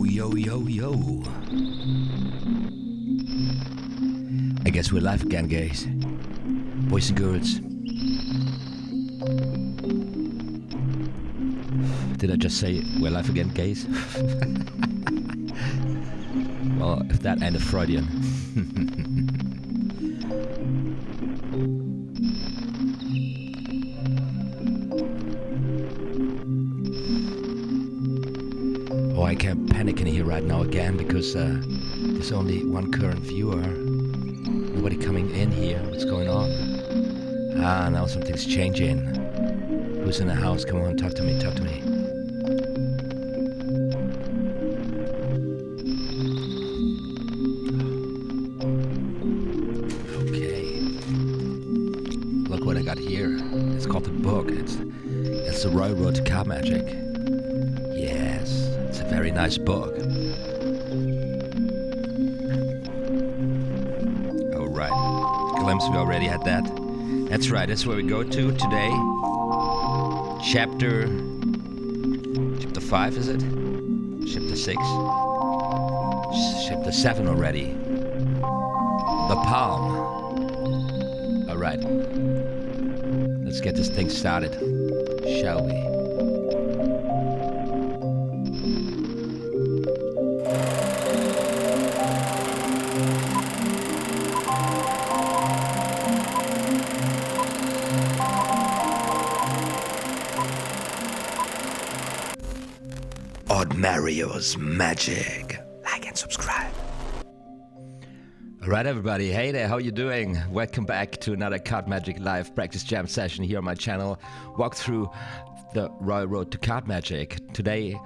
Yo, yo, yo, yo. I guess we're live again, guys. Boys and girls. Did I just say we're live again, guys? Well, if that ended Freudian. Oh, I can't panic in here right now again because there's only one current viewer. Nobody coming in here. What's going on? Ah, now something's changing. Who's in the house? Come on, talk to me, talk to me. Okay. Look what I got here. It's called the book. It's the Road to Card Magic. Yes, it's a very nice book. Glimpse, we already had that. That's right, that's where we go to today. Chapter 5, is it? Chapter 6. Chapter 7 already. The Palm. Alright. Let's get this thing started, shall we? OTHMARIUS MAGIC. Like and subscribe. Alright everybody, hey there, how you doing? Welcome back to another Card Magic Live practice jam session here on my channel. Walk through the Royal Road to Card Magic. Today,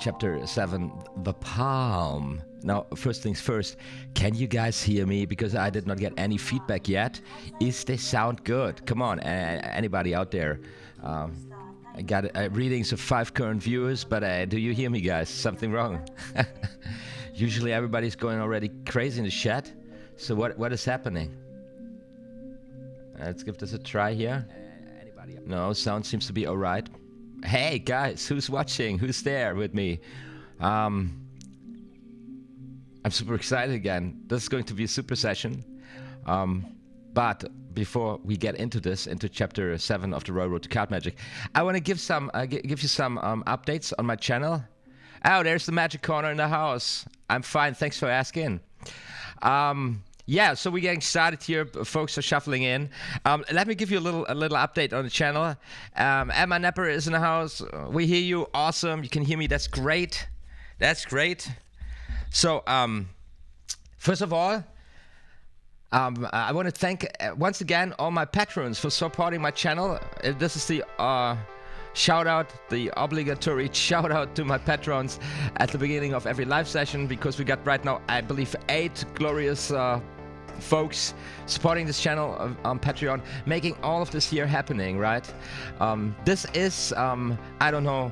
chapter 7, The Palm. Now, first things first, can you guys hear me? Because I did not get any feedback yet. Is this sound good? Come on, anybody out there? I got readings of 5 current viewers, but do you hear me, guys? Something wrong? Usually everybody's going already crazy in the chat. So what is happening? Let's give this a try here. No, sound seems to be all right. Hey, guys, who's watching? Who's there with me? I'm super excited again. This is going to be a super session. But before we get into this, into chapter 7 of the Royal Road to Card Magic, I want to give you some updates on my channel. Oh, there's the Magic Corner in the house. I'm fine, thanks for asking. Yeah, so we're getting started here. Folks are shuffling in. Let me give you a little update on the channel. Emma Nepper is in the house. We hear you, awesome. You can hear me, that's great. That's great. So, first of all, I want to thank once again all my patrons for supporting my channel. This is the shout out, the obligatory shout out to my patrons at the beginning of every live session, because we got right now, I believe, 8 glorious folks supporting this channel on Patreon, making all of this here happening, right? This is, I don't know,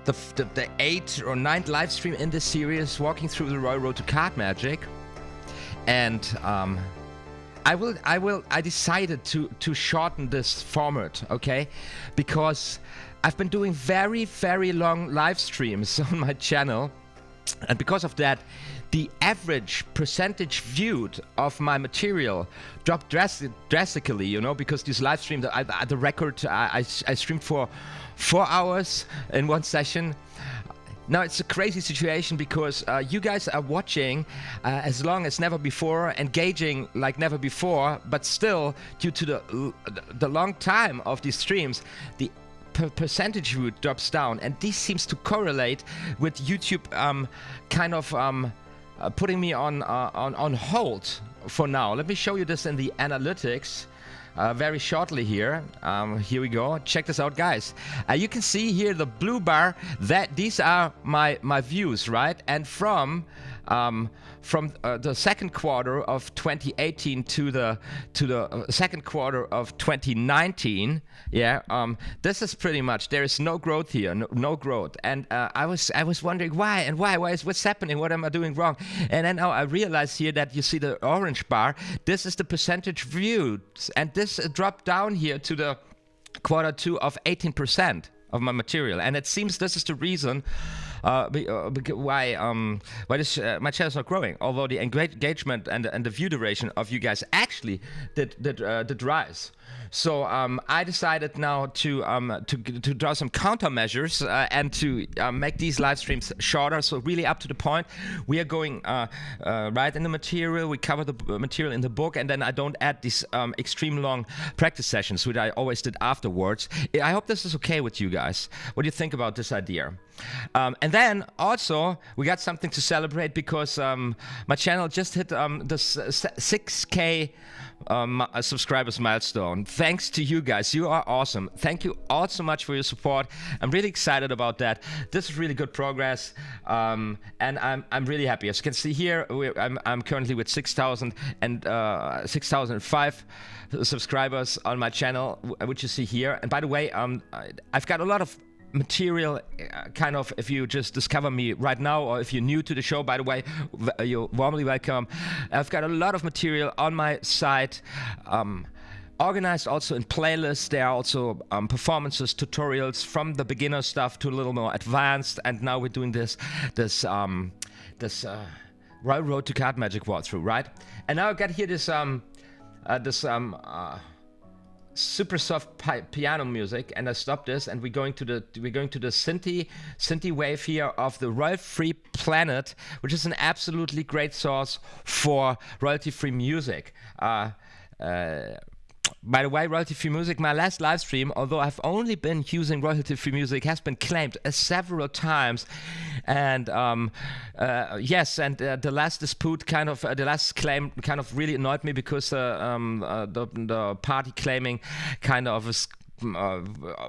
the 8th or 9th live stream in this series, walking through the Royal Road to Card Magic. And I decided to shorten this format, okay? Because I've been doing very, very long live streams on my channel. And because of that, the average percentage viewed of my material dropped drastically, you know, because these live streams, the record, I streamed for 4 hours in one session. Now, it's a crazy situation because you guys are watching as long as never before, engaging like never before, but still, due to the long time of these streams, the percentage view drops down, and this seems to correlate with YouTube kind of putting me on hold for now. Let me show you this in the analytics. Very shortly here. Here we go. Check this out, guys. You can see here the blue bar, that these are my views, right? And from the second quarter of 2018 to the second quarter of 2019, yeah, this is pretty much, there is no growth here, no growth. And I was wondering why what's happening, what am I doing wrong? And then now I realize here that you see the orange bar, this is the percentage viewed, and this dropped down here to the quarter 2 of 18% of my material. And it seems this is the reason why this my channel is not growing, although the engagement and the view duration of you guys actually did rise. So I decided now to draw some countermeasures and to make these live streams shorter, so really up to the point. We are going right in the material. We cover the material in the book, and then I don't add these extreme long practice sessions, which I always did afterwards. I hope this is okay with you guys. What do you think about this idea? And then also we got something to celebrate, because my channel just hit the 6K subscribers milestone. Thanks to you guys, you are awesome. Thank you all so much for your support. I'm really excited about that. This is really good progress, and I'm really happy. As you can see here, I'm currently with 6,005 subscribers on my channel, which you see here. And by the way, I've got a lot of material, kind of, if you just discover me right now, or if you're new to the show, by the way, you're warmly welcome. I've got a lot of material on my site, organized also in playlists. There are also performances, tutorials, from the beginner stuff to a little more advanced, and now we're doing this Royal Road to Card Magic walkthrough, right? And now I've got here this super soft piano music, and I stopped this, and we're going to the Synthi wave here of the royalty-free planet, which is an absolutely great source for royalty-free music. By the way, royalty-free music, my last live stream, although I've only been using royalty-free music, has been claimed several times. And yes, and the last dispute kind of, the last claim kind of really annoyed me, because the party claiming kind of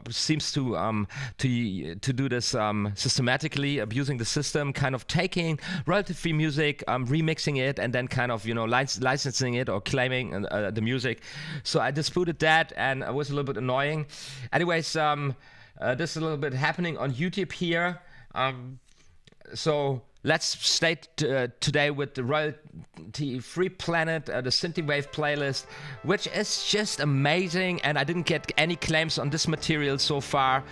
seems to do this systematically, abusing the system, kind of taking royalty-free music, remixing it, and then kind of, you know, licensing it or claiming the music. So I disputed that, and it was a little bit annoying. Anyways, this is a little bit happening on YouTube here. So let's stay today with the royalty-free planet, the Synthwave playlist, which is just amazing, and I didn't get any claims on this material so far.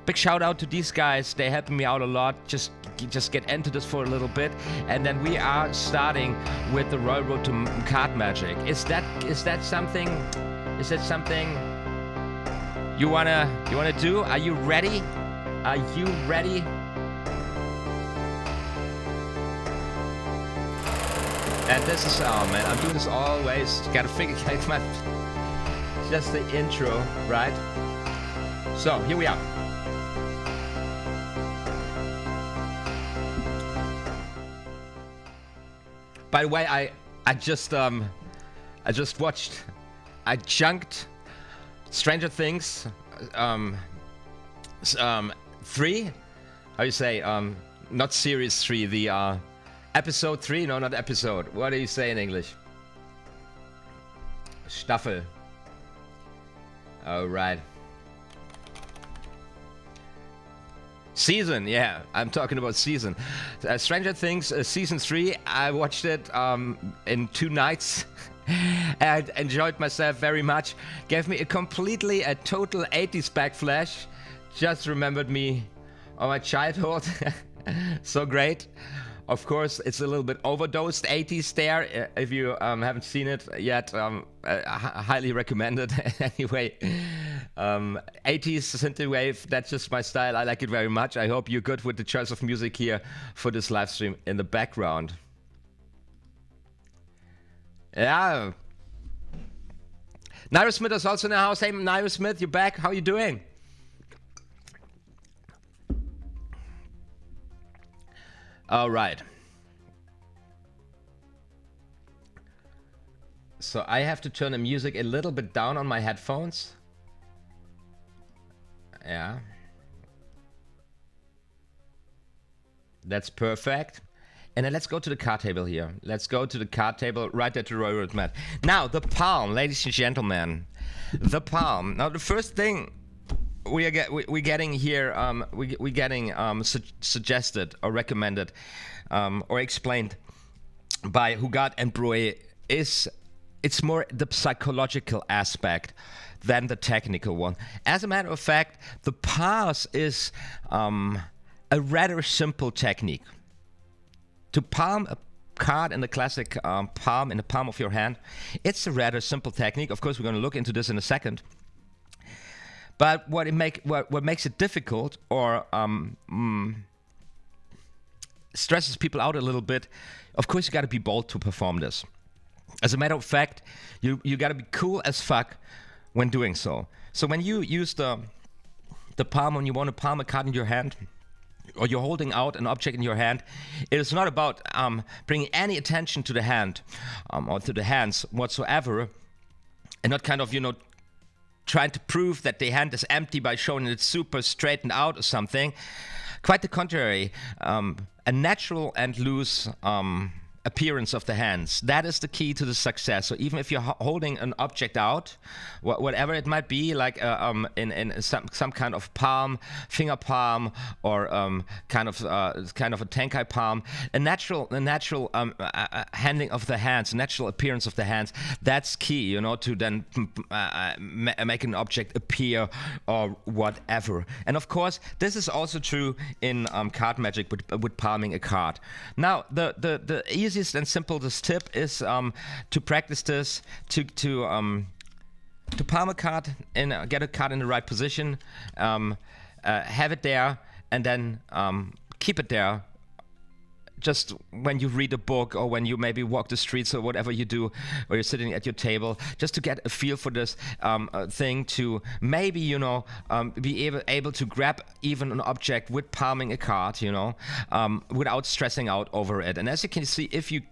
Big shout out to these guys, they're helping me out a lot. Just get into this for a little bit, and then we are starting with the Royal Road to Card Magic. Is that something? Is that something you wanna do? Are you ready? Are you ready? And this is, oh man, I'm doing this always. Gotta figure out my, just the intro, right? So here we are. By the way, I just watched, I junked Stranger Things 3. How you say, not series 3, the episode 3, no, not episode. What do you say in English? Staffel. All right. Season, yeah, I'm talking about season. Stranger Things season 3. I watched it in 2 nights. And enjoyed myself very much. Gave me a total 80s backflash. Just remembered me of my childhood. So great. Of course, it's a little bit overdosed 80s there. If you haven't seen it yet, I highly recommend it. Anyway, 80s synthwave, that's just my style. I like it very much. I hope you're good with the choice of music here for this live stream in the background. Yeah. Nairo Smith is also in the house. Hey, Nairo Smith, you're back. How you doing? All right. So I have to turn the music a little bit down on my headphones. Yeah. That's perfect. And then let's go to the card table here. Let's go to the card table right at the Royal Road mat. Now, the palm, ladies and gentlemen. The palm. Now, the first thing we're getting here, suggested or recommended or explained by Hugat and Brouet is it's more the psychological aspect than the technical one. As a matter of fact, the pass is a a rather simple technique. To palm a card in the classic palm, in the palm of your hand, it's a rather simple technique. Of course, we're going to look into this in a second. But what makes it difficult, or stresses people out a little bit, of course, you got to be bold to perform this. As a matter of fact, you got to be cool as fuck when doing so. So when you use the palm, when you want to palm a card in your hand, or you're holding out an object in your hand, it is not about bringing any attention to the hand or to the hands whatsoever, and not kind of, trying to prove that the hand is empty by showing it super straightened out or something. Quite the contrary, a natural and loose appearance of the hands. That is the key to the success. So even if you're holding an object out, whatever it might be, like in some kind of palm, finger palm, or kind of a tenkai palm, a natural handling of the hands, natural appearance of the hands. That's key, to then make an object appear or whatever. And of course, this is also true in card magic with palming a card. Now, the easiest and simplest tip is to practice this, to palm a card and get a card in the right position, have it there, and then keep it there. Just when you read a book, or when you maybe walk the streets, or whatever you do, or you're sitting at your table, just to get a feel for this thing, to maybe be able to grab even an object with palming a card, without stressing out over it. And as you can see, if you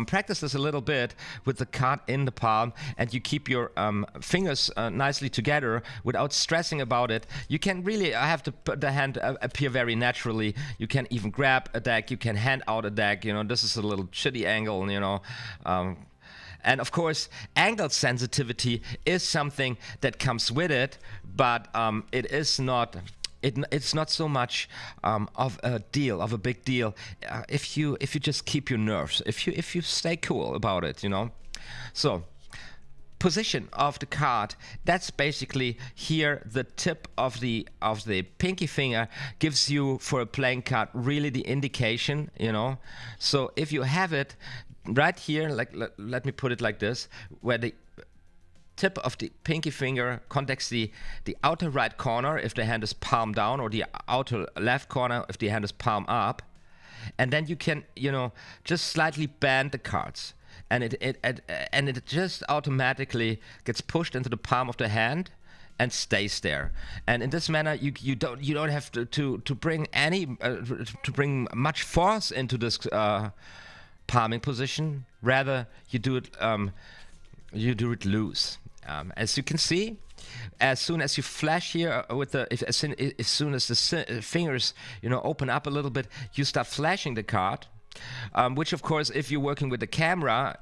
practice this a little bit with the card in the palm, and you keep your fingers nicely together without stressing about it, you can really have the hand appear very naturally. You can even grab a deck. You can hand out a deck. This is a little shitty angle, and of course, angle sensitivity is something that comes with it, but it is not. It's not so much of a big deal, if you just keep your nerves, if you stay cool about it, So, position of the card, that's basically here. The tip of the pinky finger gives you, for a playing card, really the indication, So if you have it right here, like let me put it like this, where the tip of the pinky finger contacts the outer right corner if the hand is palm down, or the outer left corner if the hand is palm up, and then you can just slightly bend the cards. And it just automatically gets pushed into the palm of the hand and stays there. And in this manner, you don't have to bring bring much force into this palming position. Rather, you do it loose. As you can see, as soon as you flash here with as soon as the fingers open up a little bit, you start flashing the card. Which, of course, if you're working with the camera,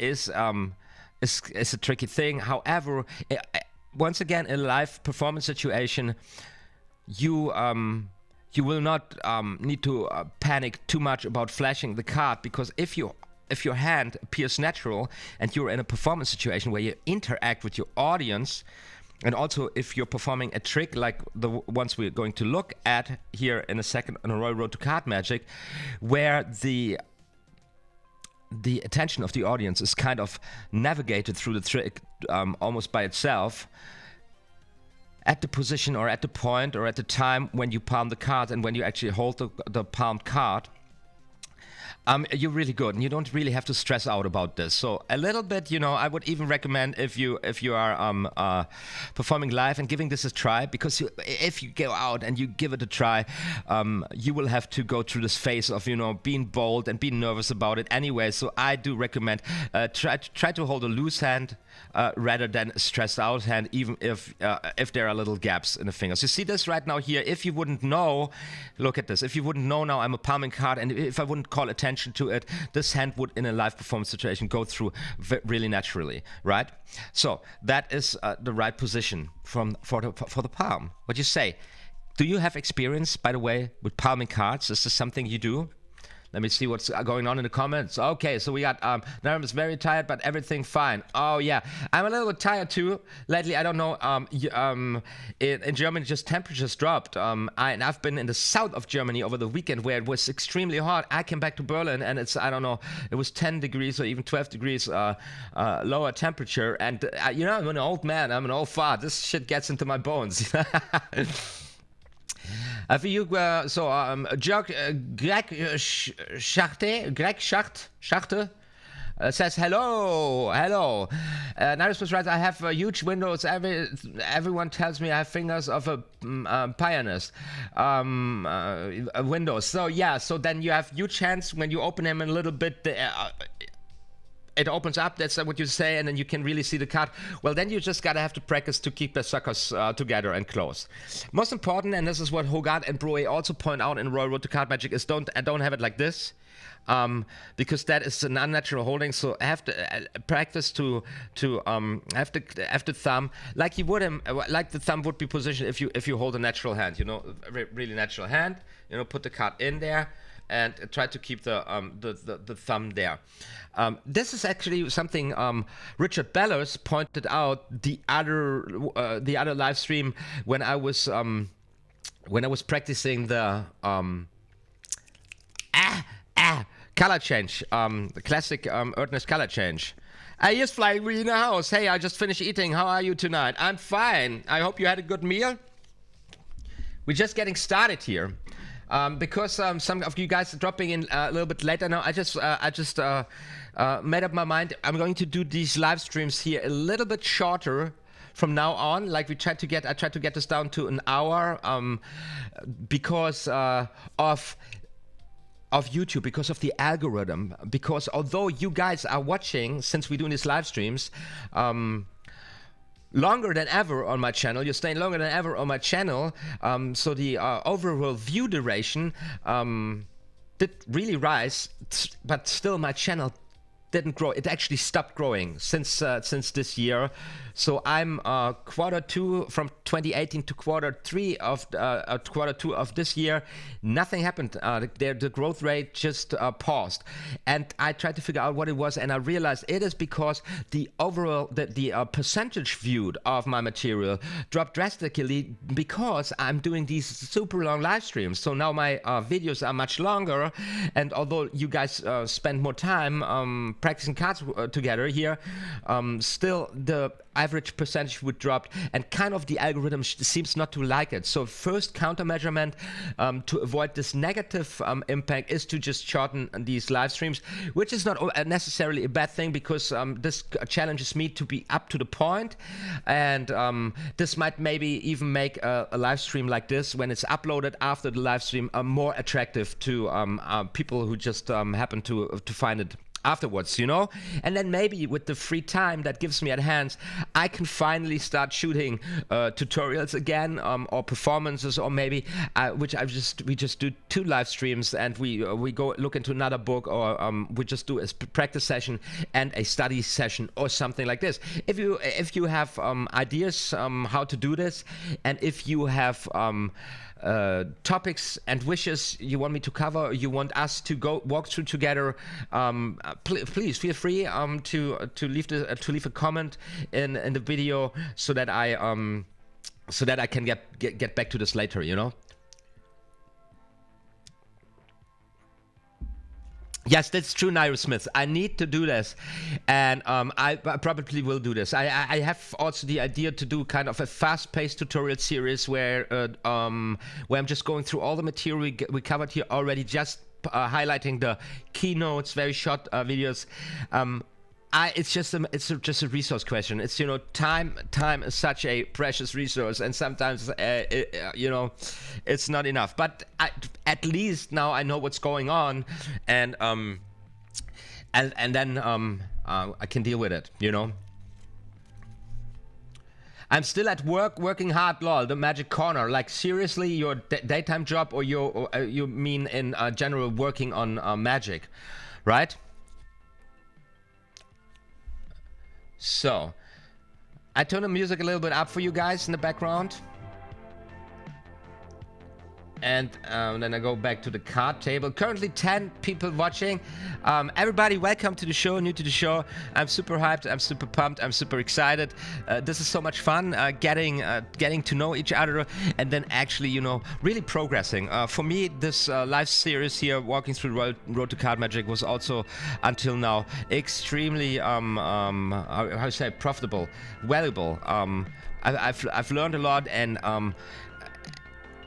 is a tricky thing. However, once again, in a live performance situation, you will not need to panic too much about flashing the card, because if your hand appears natural and you're in a performance situation where you interact with your audience, and also if you're performing a trick like the ones we're going to look at here in a second on a Royal Road to Card Magic, where the attention of the audience is kind of navigated through the trick almost by itself, at the position or at the point or at the time when you palm the card and when you actually hold the palmed card, you're really good, and you don't really have to stress out about this. So a little bit, I would even recommend if you are performing live and giving this a try, because if you go out and you give it a try, you will have to go through this phase of being bold and being nervous about it anyway. So I do recommend try to hold a loose hand rather than a stressed out hand, even if there are little gaps in the fingers. You see this right now here. If you wouldn't know, look at this. If you wouldn't know now I'm a palming card, and if I wouldn't call attention to it, this hand would, in a live performance situation, go through really naturally, right? So that is the right position for the palm. What do you say? Do you have experience, by the way, with palming cards? Is this something you do? Let me see what's going on in the comments. Okay, so we got Narum is very tired, but everything fine. Oh yeah, I'm a little bit tired too lately. I don't know. In Germany, just temperatures dropped. And I've been in the south of Germany over the weekend where it was extremely hot. I came back to Berlin and it's, I don't know, it was 10 degrees or even 12 degrees lower temperature. And you know, I'm an old man. I'm an old fart. This shit gets into my bones. For you, Jörg Greg Schachte says hello. Naris was right. I have huge windows. Everyone tells me I have fingers of a pianist. Windows. So yeah. So then you have huge hands when you open them a little bit. It opens up, that's what you say, and then you can really see the card. Well, then you just gotta have to practice to keep the suckers together and close. Most important, and this is what Hogarth and Broe also point out in Royal Road to Card Magic, is don't have it like this, because that is an unnatural holding. So have to practice to have the thumb like you would like the thumb would be positioned if you hold a natural hand. You know, a really natural hand. You know, put the card in there and try to keep the thumb there. This is actually something Richard Bellers pointed out the other live stream when I was practicing the color change, the classic Earthness color change. Here's Flying Wheel in the house. Hey, I just finished eating. How are you tonight? I'm fine. I hope you had a good meal. We're just getting started here. Because some of you guys are dropping in a little bit later now, I just made up my mind. I'm going to do these live streams here a little bit shorter from now on. Like I tried to get this down to an hour because of YouTube, because of the algorithm. Because although you guys are watching, since we're doing these live streams, longer than ever on my channel, you're staying longer than ever on my channel, so the overall view duration did really rise, but still my channel didn't grow. It actually stopped growing since this year. So I'm Q2 from 2018 to Q3 of Q2 of this year. Nothing happened. The growth rate just paused, and I tried to figure out what it was, and I realized it is because the overall the percentage viewed of my material dropped drastically because I'm doing these super long live streams. So now my videos are much longer, and although you guys spend more time practicing cards together here, still the average percentage would drop, and kind of the algorithm seems not to like it. So first countermeasurement to avoid this negative impact is to just shorten these live streams, which is not necessarily a bad thing, because this challenges me to be up to the point, and this might maybe even make a live stream like this, when it's uploaded after the live stream, more attractive to people who just happen to find it afterwards, you know. And then maybe with the free time that gives me at hand, I can finally start shooting tutorials again, or performances, or maybe we just do 2 live streams, and we go look into another book, or we just do a practice session and a study session or something like this. If you have ideas how to do this, and if you have topics and wishes you want me to cover, you want us to go walk through together, please feel free to leave a comment in the video, so that I can get back to this later, you know. Yes, that's true, Nairo Smith. I need to do this, and I probably will do this. I have also the idea to do kind of a fast-paced tutorial series where I'm just going through all the material we covered here already, just highlighting the keynotes, very short videos. It's just a resource question. It's, you know, time is such a precious resource, and sometimes you know, it's not enough. But at least now I know what's going on, and then I can deal with it, you know. I'm still at work, working hard, lol, the magic corner. Like, seriously, your daytime job, or you mean in general working on magic, right? So, I turn the music a little bit up for you guys in the background. And then I go back to the card table. Currently 10 people watching. Everybody, welcome to the show, new to the show. I'm super hyped, I'm super pumped, I'm super excited. This is so much fun, getting to know each other and then actually, you know, really progressing. For me, this live series here, Walking Through Road to Card Magic, was also, until now, extremely, how to say, profitable, valuable. I've learned a lot, and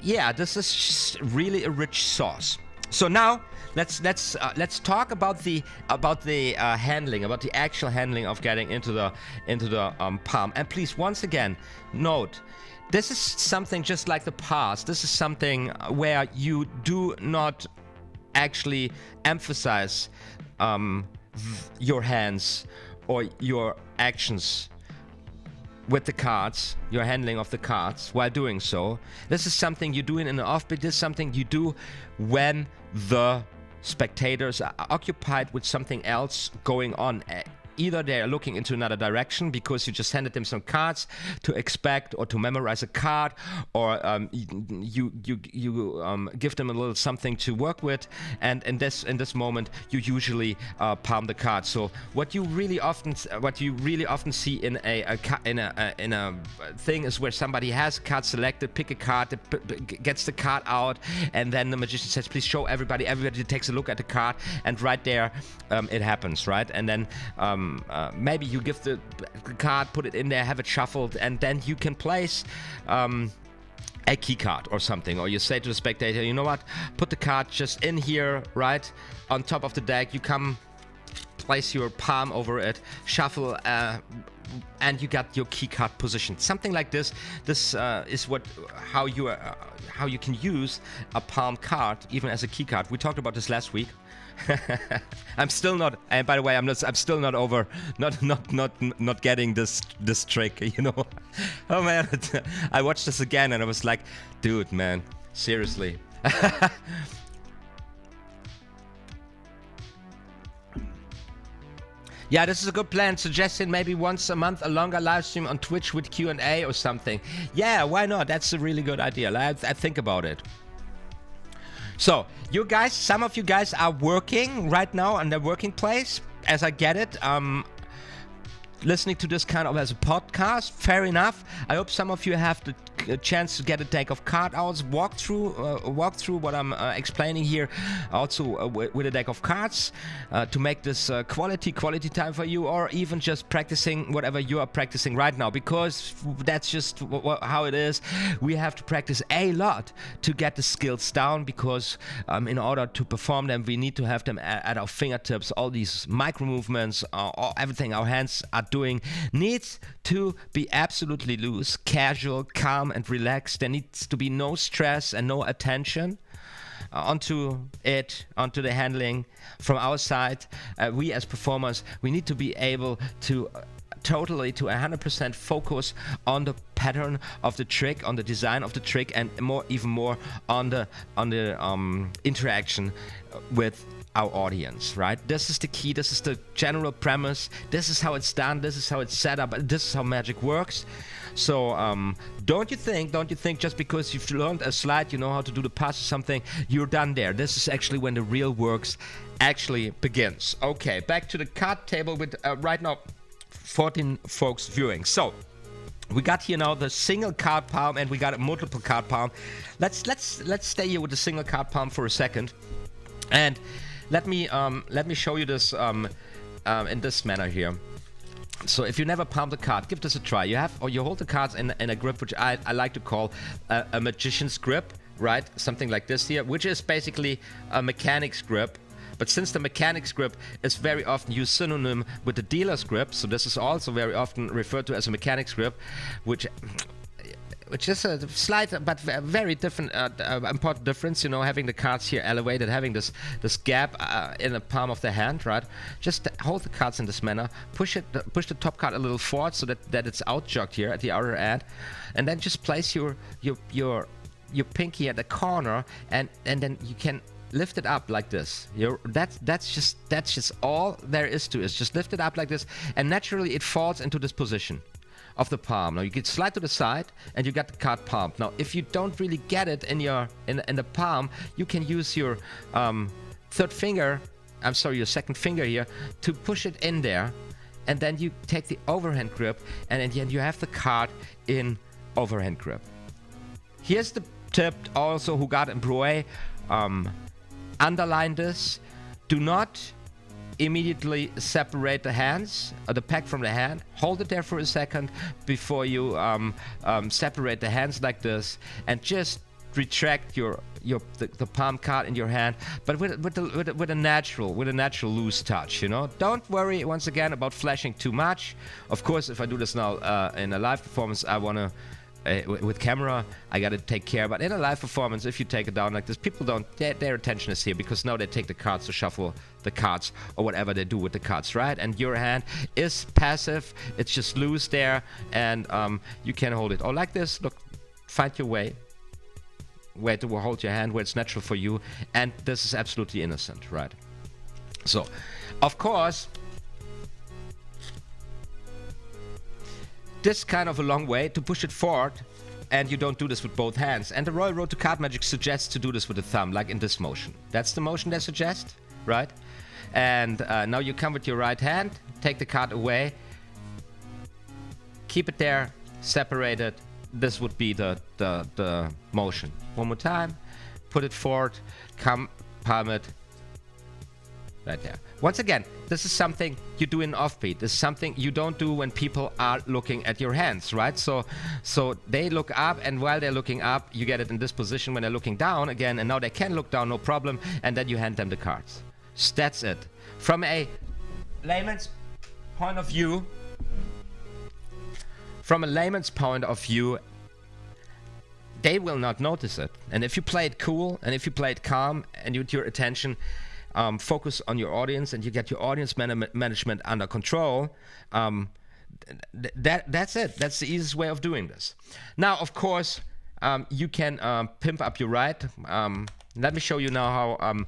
yeah, this is just really a rich sauce. So now let's talk about the handling, about the actual handling of getting into the palm. And please, once again, note, this is something just like the past. This is something where you do not actually emphasize your hands or your actions with the cards, your handling of the cards while doing so. This is something you do in an offbeat. This is something you do when the spectators are occupied with something else going on. Either they are looking into another direction because you just handed them some cards to expect or to memorize a card, or you give them a little something to work with, and in this moment you usually palm the card. So what you really often see in a thing is where somebody has a card selected, pick a card, gets the card out, and then the magician says, please show everybody. Everybody takes a look at the card, and right there it happens, right? And then maybe you give the card, put it in there, have it shuffled, and then you can place a key card or something, or you say to the spectator, you know what, put the card just in here, right on top of the deck. You come, place your palm over it, shuffle, and you got your key card position. Something like this. This is how you can use a palm card even as a key card. We talked about this last week. I'm still not, and by the way, I'm still not over, not getting this trick, you know. Oh man, I watched this again and I was like, dude, man, seriously. Yeah, this is a good plan. Suggesting maybe once a month a longer live stream on Twitch with Q&A or something. Yeah, why not? That's a really good idea. I think about it. So, you guys, some of you guys are working right now on their working place, as I get it. Listening to this kind of as a podcast, fair enough. I hope some of you have the chance to get a deck of card outs, walk through what I'm explaining here, also with a deck of cards, to make this quality time for you, or even just practicing whatever you are practicing right now, because that's just how it is. We have to practice a lot to get the skills down, because in order to perform them, we need to have them at our fingertips. All these micro movements, everything our hands are doing needs to be absolutely loose, casual, calm, and relaxed. There needs to be no stress and no attention onto the handling from our side. We as performers, we need to be able to totally to 100% focus on the pattern of the trick, on the design of the trick, and even more on the interaction with our audience, right? This is the key. This is the general premise. This is how it's done. This is how it's set up. This is how magic works. So don't you think just because you've learned a slide, you know how to do the pass or something, you're done there. This is actually when the real works actually begins. Okay, back to the card table with right now 14 folks viewing. So we got here now the single card palm, and we got a multiple card palm. Let's stay here with the single card palm for a second, and let me show you this in this manner here. So if you never palmed a card, give this a try. You hold the cards in a grip, which I like to call a magician's grip, right? Something like this here, which is basically a mechanic's grip. But since the mechanic's grip is very often used synonym with the dealer's grip, so this is also very often referred to as a mechanic's grip, which is a slight but very different, important difference, you know, having the cards here elevated, having this gap in the palm of the hand, right? Just hold the cards in this manner, push the top card a little forward so that it's out jogged here at the outer end, and then just place your pinky at the corner, and then you can lift it up like this. That's just all there is to it. Just lift it up like this, and naturally it falls into this position. of the palm. Now you can slide to the side and you got the card palmed. Now if you don't really get it in your in the palm, you can use your third finger, your second finger here, to push it in there, and then you take the overhand grip, and in the end you have the card in overhand grip. Here's the tip also who got embrouillé. Underline this. Do not immediately separate the hands, the pack from the hand. Hold it there for a second before you separate the hands like this, and just retract the palm card in your hand, but with a natural loose touch. You know, don't worry once again about flashing too much. Of course, if I do this now in a live performance, I wanna. With camera, I gotta take care. But in a live performance, if you take it down like this, people don't. Their attention is here because now they take the cards to shuffle the cards or whatever they do with the cards, right? And your hand is passive. It's just loose there, and you can hold it. Or like this. Look, find your way to hold your hand where it's natural for you, and this is absolutely innocent, right? So, of course. This kind of a long way to push it forward, and you don't do this with both hands. And the Royal Road to Card Magic suggests to do this with the thumb, like in this motion. That's the motion they suggest, right? And now you come with your right hand, take the card away, keep it there, separate it. This would be the motion. One more time, put it forward, come, palm it, right there. Once again, this is something you do in offbeat. This is something you don't do when people are looking at your hands, right? So they look up, and while they're looking up, you get it in this position when they're looking down again, and now they can look down, no problem, and then you hand them the cards. That's it. From a layman's point of view, they will not notice it. And if you play it cool, and if you play it calm, and with your attention, focus on your audience, and you get your audience management under control, that's it. That's the easiest way of doing this. Now, of course, you can pimp up your right. Let me show you now how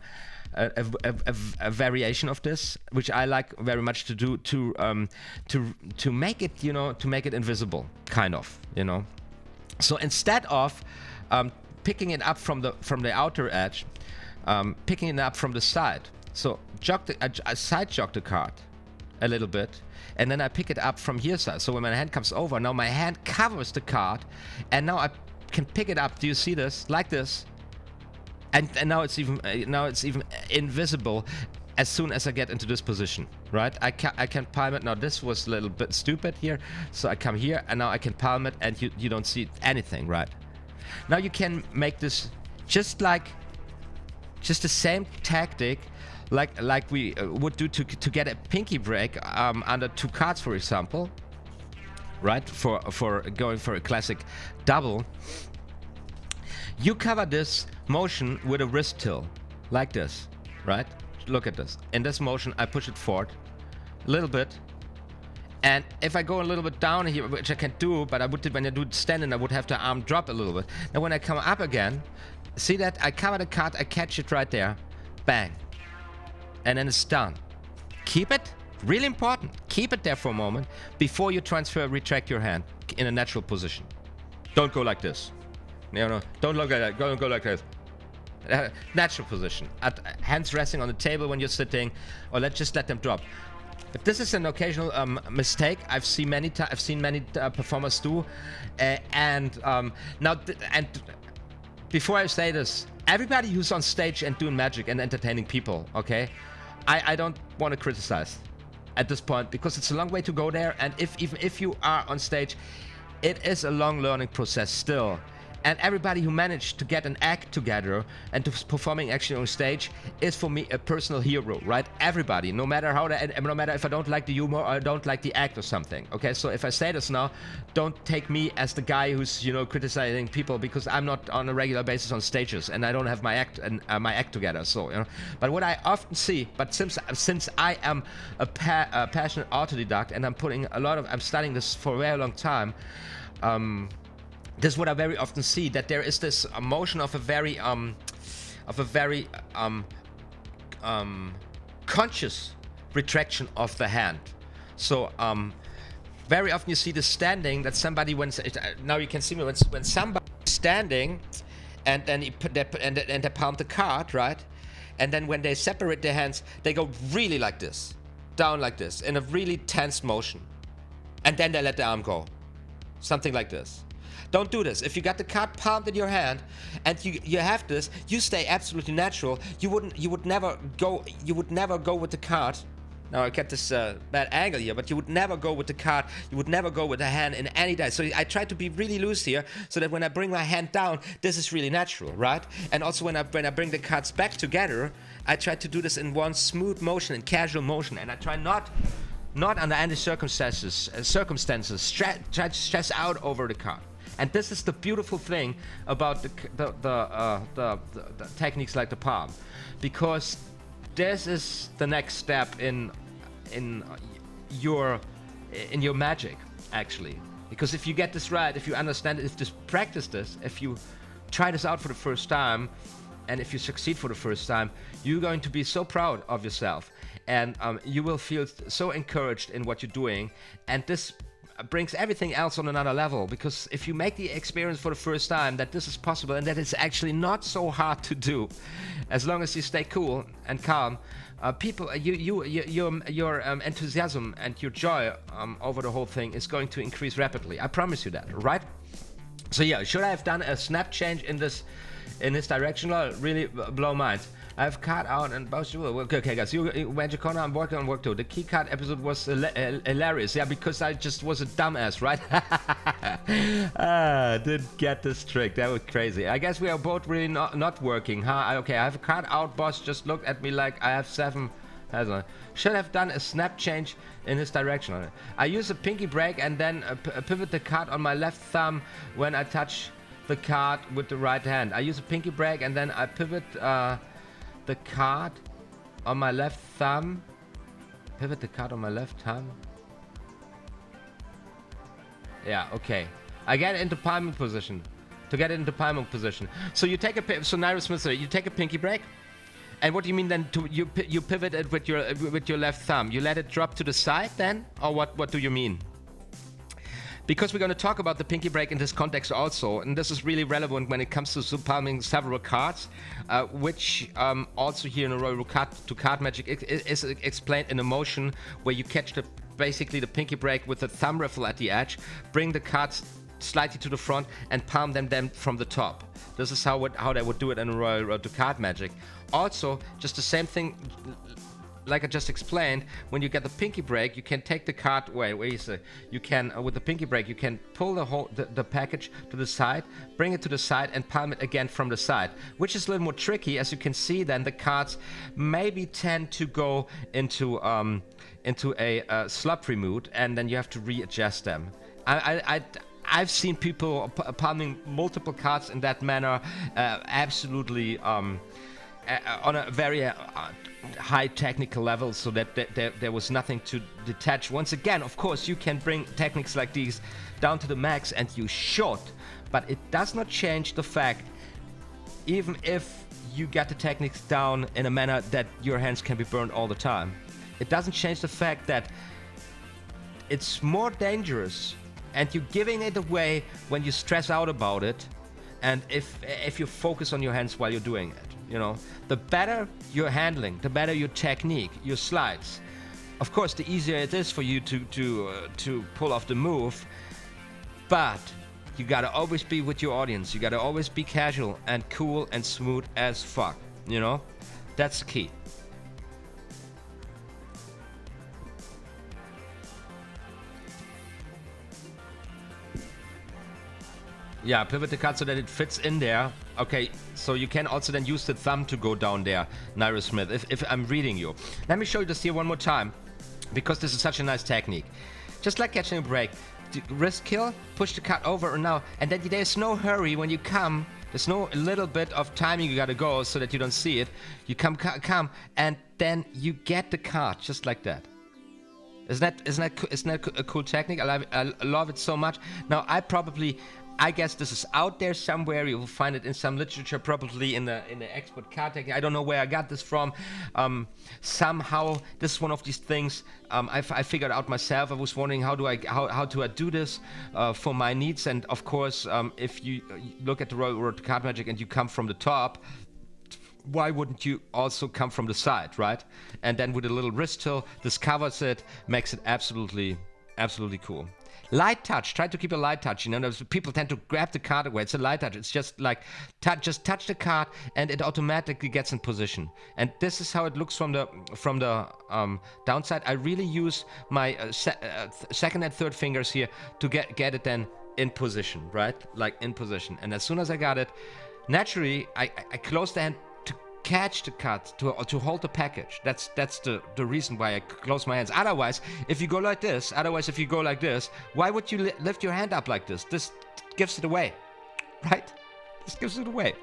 a variation of this, which I like very much to do, to make it, you know, to make it invisible, kind of, you know. So instead of picking it up from the outer edge, picking it up from the side. So I side jog the card a little bit, and then I pick it up from here side. So when my hand comes over, now my hand covers the card, and now I can pick it up. Do you see this? Like this, and now it's even invisible as soon as I get into this position, right? I can palm it. Now this was a little bit stupid here, so I come here, and now I can palm it, and you don't see anything, right? Now you can make this just the same tactic like we would do to get a pinky break under two cards, for example, right? For going for a classic double. You cover this motion with a wrist till, like this, right? Look at this. In this motion, I push it forward a little bit. And if I go a little bit down here, which I can do, but when I do standing, I would have to arm drop a little bit. Now when I come up again, see that? I cover the card, I catch it right there. Bang. And then it's done. Keep it, really important, keep it there for a moment before you retract your hand in a natural position. Don't go like this. No, don't look at that, don't go like this. Natural position. Hands resting on the table when you're sitting, or just let them drop. But this is an occasional mistake I've seen many performers do, before I say this, everybody who's on stage and doing magic and entertaining people, okay, I don't want to criticize at this point, because it's a long way to go there, and even if you are on stage, it is a long learning process still. And everybody who managed to get an act together and to performing actually on stage is for me a personal hero, right? Everybody, no matter if I don't like the humor or I don't like the act or something. Okay, so if I say this now, don't take me as the guy who's, you know, criticizing people, because I'm not on a regular basis on stages and I don't have my act together. So, you know, but what I often see, but since I am a passionate autodidact and I'm studying this for a very long time. This is what I very often see, that there is this motion of a very conscious retraction of the hand. So very often you see the standing that somebody, now you can see me, when somebody's standing and then they palm the card, right? And then when they separate their hands, they go really like this, down like this, in a really tense motion. And then they let the arm go. Something like this. Don't do this. If you got the card palmed in your hand and you have this, you stay absolutely natural. You would never go with the card. Now I get this bad angle here, but you would never go with the card. You would never go with the hand in any dice. So I try to be really loose here, so that when I bring my hand down, this is really natural, right? And also when I bring the cards back together, I try to do this in one smooth motion and casual motion, and I try not under any circumstances try to stress out over the card. And this is the beautiful thing about the techniques like the palm, because this is the next step in your magic, actually. Because if you get this right, if you understand it, if you practice this, if you try this out for the first time, and if you succeed for the first time, you're going to be so proud of yourself, and you will feel so encouraged in what you're doing, and this brings everything else on another level. Because if you make the experience for the first time that this is possible and that it's actually not so hard to do, as long as you stay cool and calm, people, your enthusiasm and your joy over the whole thing is going to increase rapidly. I promise you that, right? So yeah, should I have done a snap change in this direction? Really blow minds. I have card out and both. Okay, guys, you Magic Corner. I'm working on work too. The key card episode was hilarious. Yeah, because I just was a dumbass, right? Didn't get this trick. That was crazy. I guess we are both really not working, huh? Okay, I have a card out. Boss just looked at me like I have 7. Should have done a snap change in his direction. I use a pinky break and then pivot the card on my left thumb when I touch the card with the right hand. I use a pinky break and then I pivot the card on my left thumb. Pivot the card on my left thumb. Yeah, okay. I get into palming position. To get into palming position. So you take so Naira Smith, you take a pinky break. And what do you mean then? You pivot it with your left thumb. You let it drop to the side then, or what do you mean? Because we're going to talk about the pinky break in this context also, and this is really relevant when it comes to palming several cards, which also here in a Royal Card to Card Magic is explained in a motion where you catch basically the pinky break with the thumb riffle at the edge, bring the cards slightly to the front and palm them from the top. This is how they would do it in a Royal Road to Card Magic. Also, just the same thing, like I just explained, when you get the pinky break, you can take the card. You can with the pinky break, you can pull the package to the side, bring it to the side, and palm it again from the side, which is a little more tricky. As you can see, then the cards maybe tend to go into a slippery mood, and then you have to readjust them. I've seen people palming multiple cards in that manner, absolutely on a very high technical level, so that there was nothing to detach. Once again, of course, you can bring techniques like these down to the max, and you should, but it does not change the fact, even if you get the techniques down in a manner that your hands can be burned all the time, it doesn't change the fact that it's more dangerous and you're giving it away when you stress out about it, and if you focus on your hands while you're doing it. You know, the better your handling, the better your technique, your slides. Of course, the easier it is for you to pull off the move, but you gotta always be with your audience. You gotta always be casual and cool and smooth as fuck. You know, that's the key. Yeah, pivot the card so that it fits in there. Okay, so you can also then use the thumb to go down there, Naira Smith, if I'm reading you. Let me show you this here one more time, because this is such a nice technique. Just like catching a break. Wrist kill, push the card over and now, and then there's no hurry when you come. There's no little bit of timing you gotta go so that you don't see it. You come, and then you get the card just like that. Isn't that a cool technique? I love it so much. Now, I probably I guess this is out there somewhere. You will find it in some literature, probably in the expert card technique. I don't know where I got this from. Somehow, this is one of these things I figured out myself. I was wondering how do I do this for my needs. And of course, if you look at the road to card magic and you come from the top, why wouldn't you also come from the side, right? And then with a little wrist tilt, this covers it, makes it absolutely cool. Light touch. Try to keep a light touch. You know, people tend to grab the card away. It's a light touch. It's just like just touch the card, and it automatically gets in position. And this is how it looks from the downside. I really use my second and third fingers here to get it then in position, right? Like in position. And as soon as I got it, naturally I close the hand to catch the card, to hold the package. That's the reason why I close my hands. Otherwise, if you go like this, why would you lift your hand up like this? This gives it away, right? This gives it away.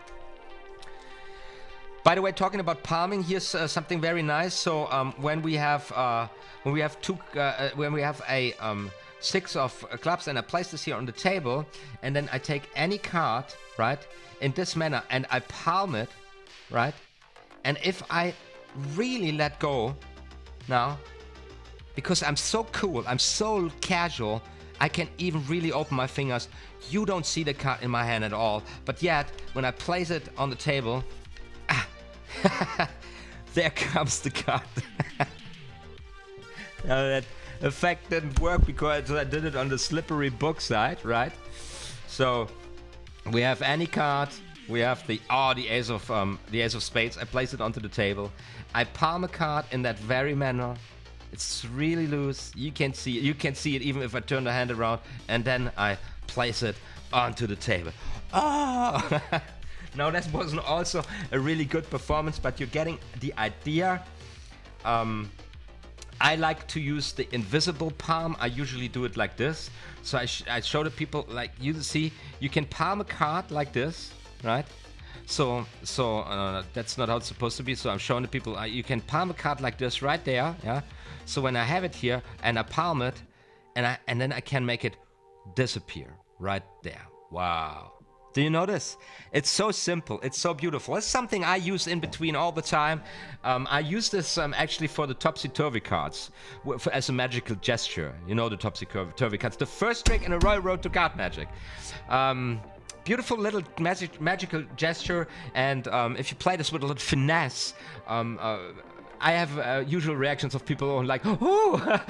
By the way, talking about palming, here's something very nice. So when we have a 6 of clubs, and I place this here on the table, and then I take any card, right, in this manner, and I palm it, right? And if I really let go now, because I'm so cool, I'm so casual, I can even really open my fingers. You don't see the card in my hand at all, but yet when I place it on the table, there comes the card. Now that effect didn't work because I did it on the slippery book side, right? So we have any card. We have the ace of spades. I place it onto the table. I palm a card in that very manner. It's really loose. You can see it. You can see it even if I turn the hand around, and then I place it onto the table. Oh! Now that wasn't also a really good performance, but you're getting the idea. I like to use the invisible palm. I usually do it like this. So I show the people, like, you see, you can palm a card like this, right? So that's not how it's supposed to be. So I'm showing the people, you can palm a card like this right there, yeah? So when I have it here and I palm it, and then I can make it disappear right there. Wow. Do you notice? It's so simple. It's so beautiful. It's something I use in between all the time. I use this actually for the topsy-turvy cards as a magical gesture. You know the topsy-turvy cards. The first trick in a Royal Road to Card Magic. Beautiful little magical gesture. And if you play this with a little finesse, I have usual reactions of people who are like, oh,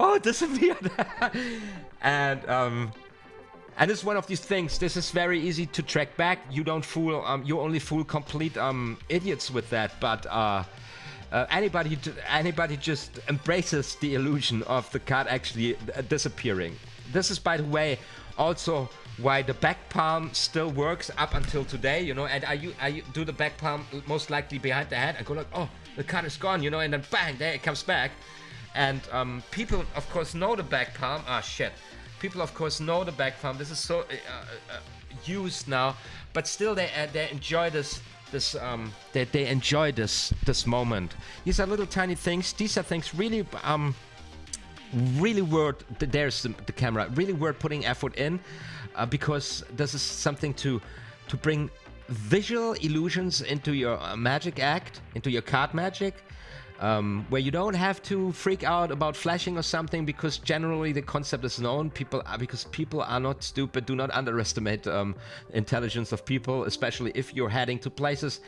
oh, disappeared. And it's one of these things. This is very easy to track back. You don't fool. You only fool complete idiots with that. But anybody just embraces the illusion of the card actually disappearing. This is, by the way, also why the back palm still works up until today. You know, and I do the back palm most likely behind the hand. I go like, oh, the card is gone. You know, and then bang, there it comes back. And people, of course, know the back palm. Ah, shit. People, of course, know the back palm. This is so used now, but still they enjoy this moment. These are little tiny things. These are things really really worth. There's the camera. Really worth putting effort in, because this is something to bring visual illusions into your magic act, into your card magic. Where you don't have to freak out about flashing or something, because generally the concept is known. Because people are not stupid. Do not underestimate intelligence of people, especially if you're heading to places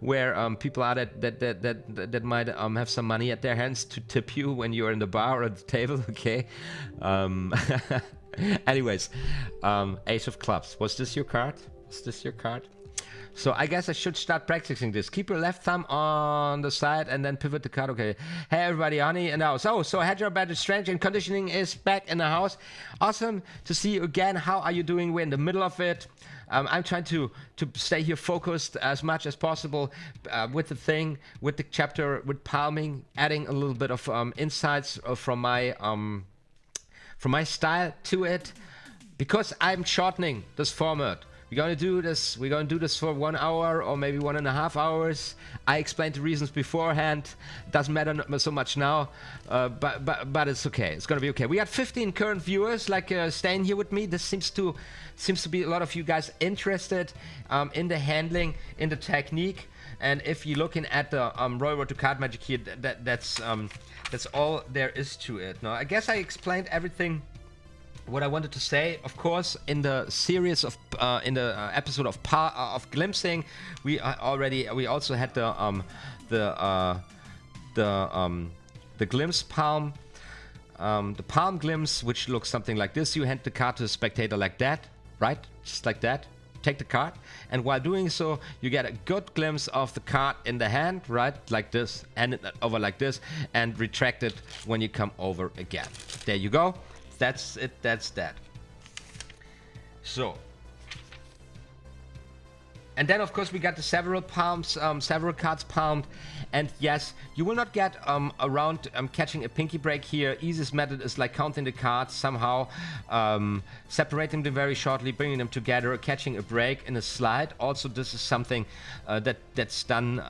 where people are that might have some money at their hands to tip you when you're in the bar or at the table. Okay. Anyways, Ace of Clubs. Was this your card? Was this your card? So I guess I should start practicing this. Keep your left thumb on the side and then pivot the card. Okay. Hey everybody, honey in the house. Oh, so Hedra Badge Strange and Conditioning is back in the house. Awesome to see you again. How are you doing? We're in the middle of it. I'm trying to stay here focused as much as possible with the chapter, with palming, adding a little bit of insights from my style to it, because I'm shortening this format We're gonna do this. We're gonna do this for 1 hour or maybe 1.5 hours. I explained the reasons beforehand. Doesn't matter so much now, but it's okay. It's gonna be okay. We got 15 current viewers, like staying here with me. This seems to be a lot of you guys interested in the handling, in the technique. And if you're looking at the Royal Road to Card Magic here, that's all there is to it. Now, I guess I explained everything what I wanted to say. Of course, in the series of in the episode of glimpsing, we also had the glimpse palm, the palm glimpse, which looks something like this. You hand the card to the spectator like that, right? Just like that. Take the card, and while doing so, you get a good glimpse of the card in the hand, right? Like this, and it over like this, and retract it when you come over again. There you go. That's it. That's that. So, and then of course we got the several palms, several cards palmed, and yes, you will not get around catching a pinky break here. Easiest method is like counting the cards somehow, separating them very shortly, bringing them together, catching a break in a slide. Also, this is something that's done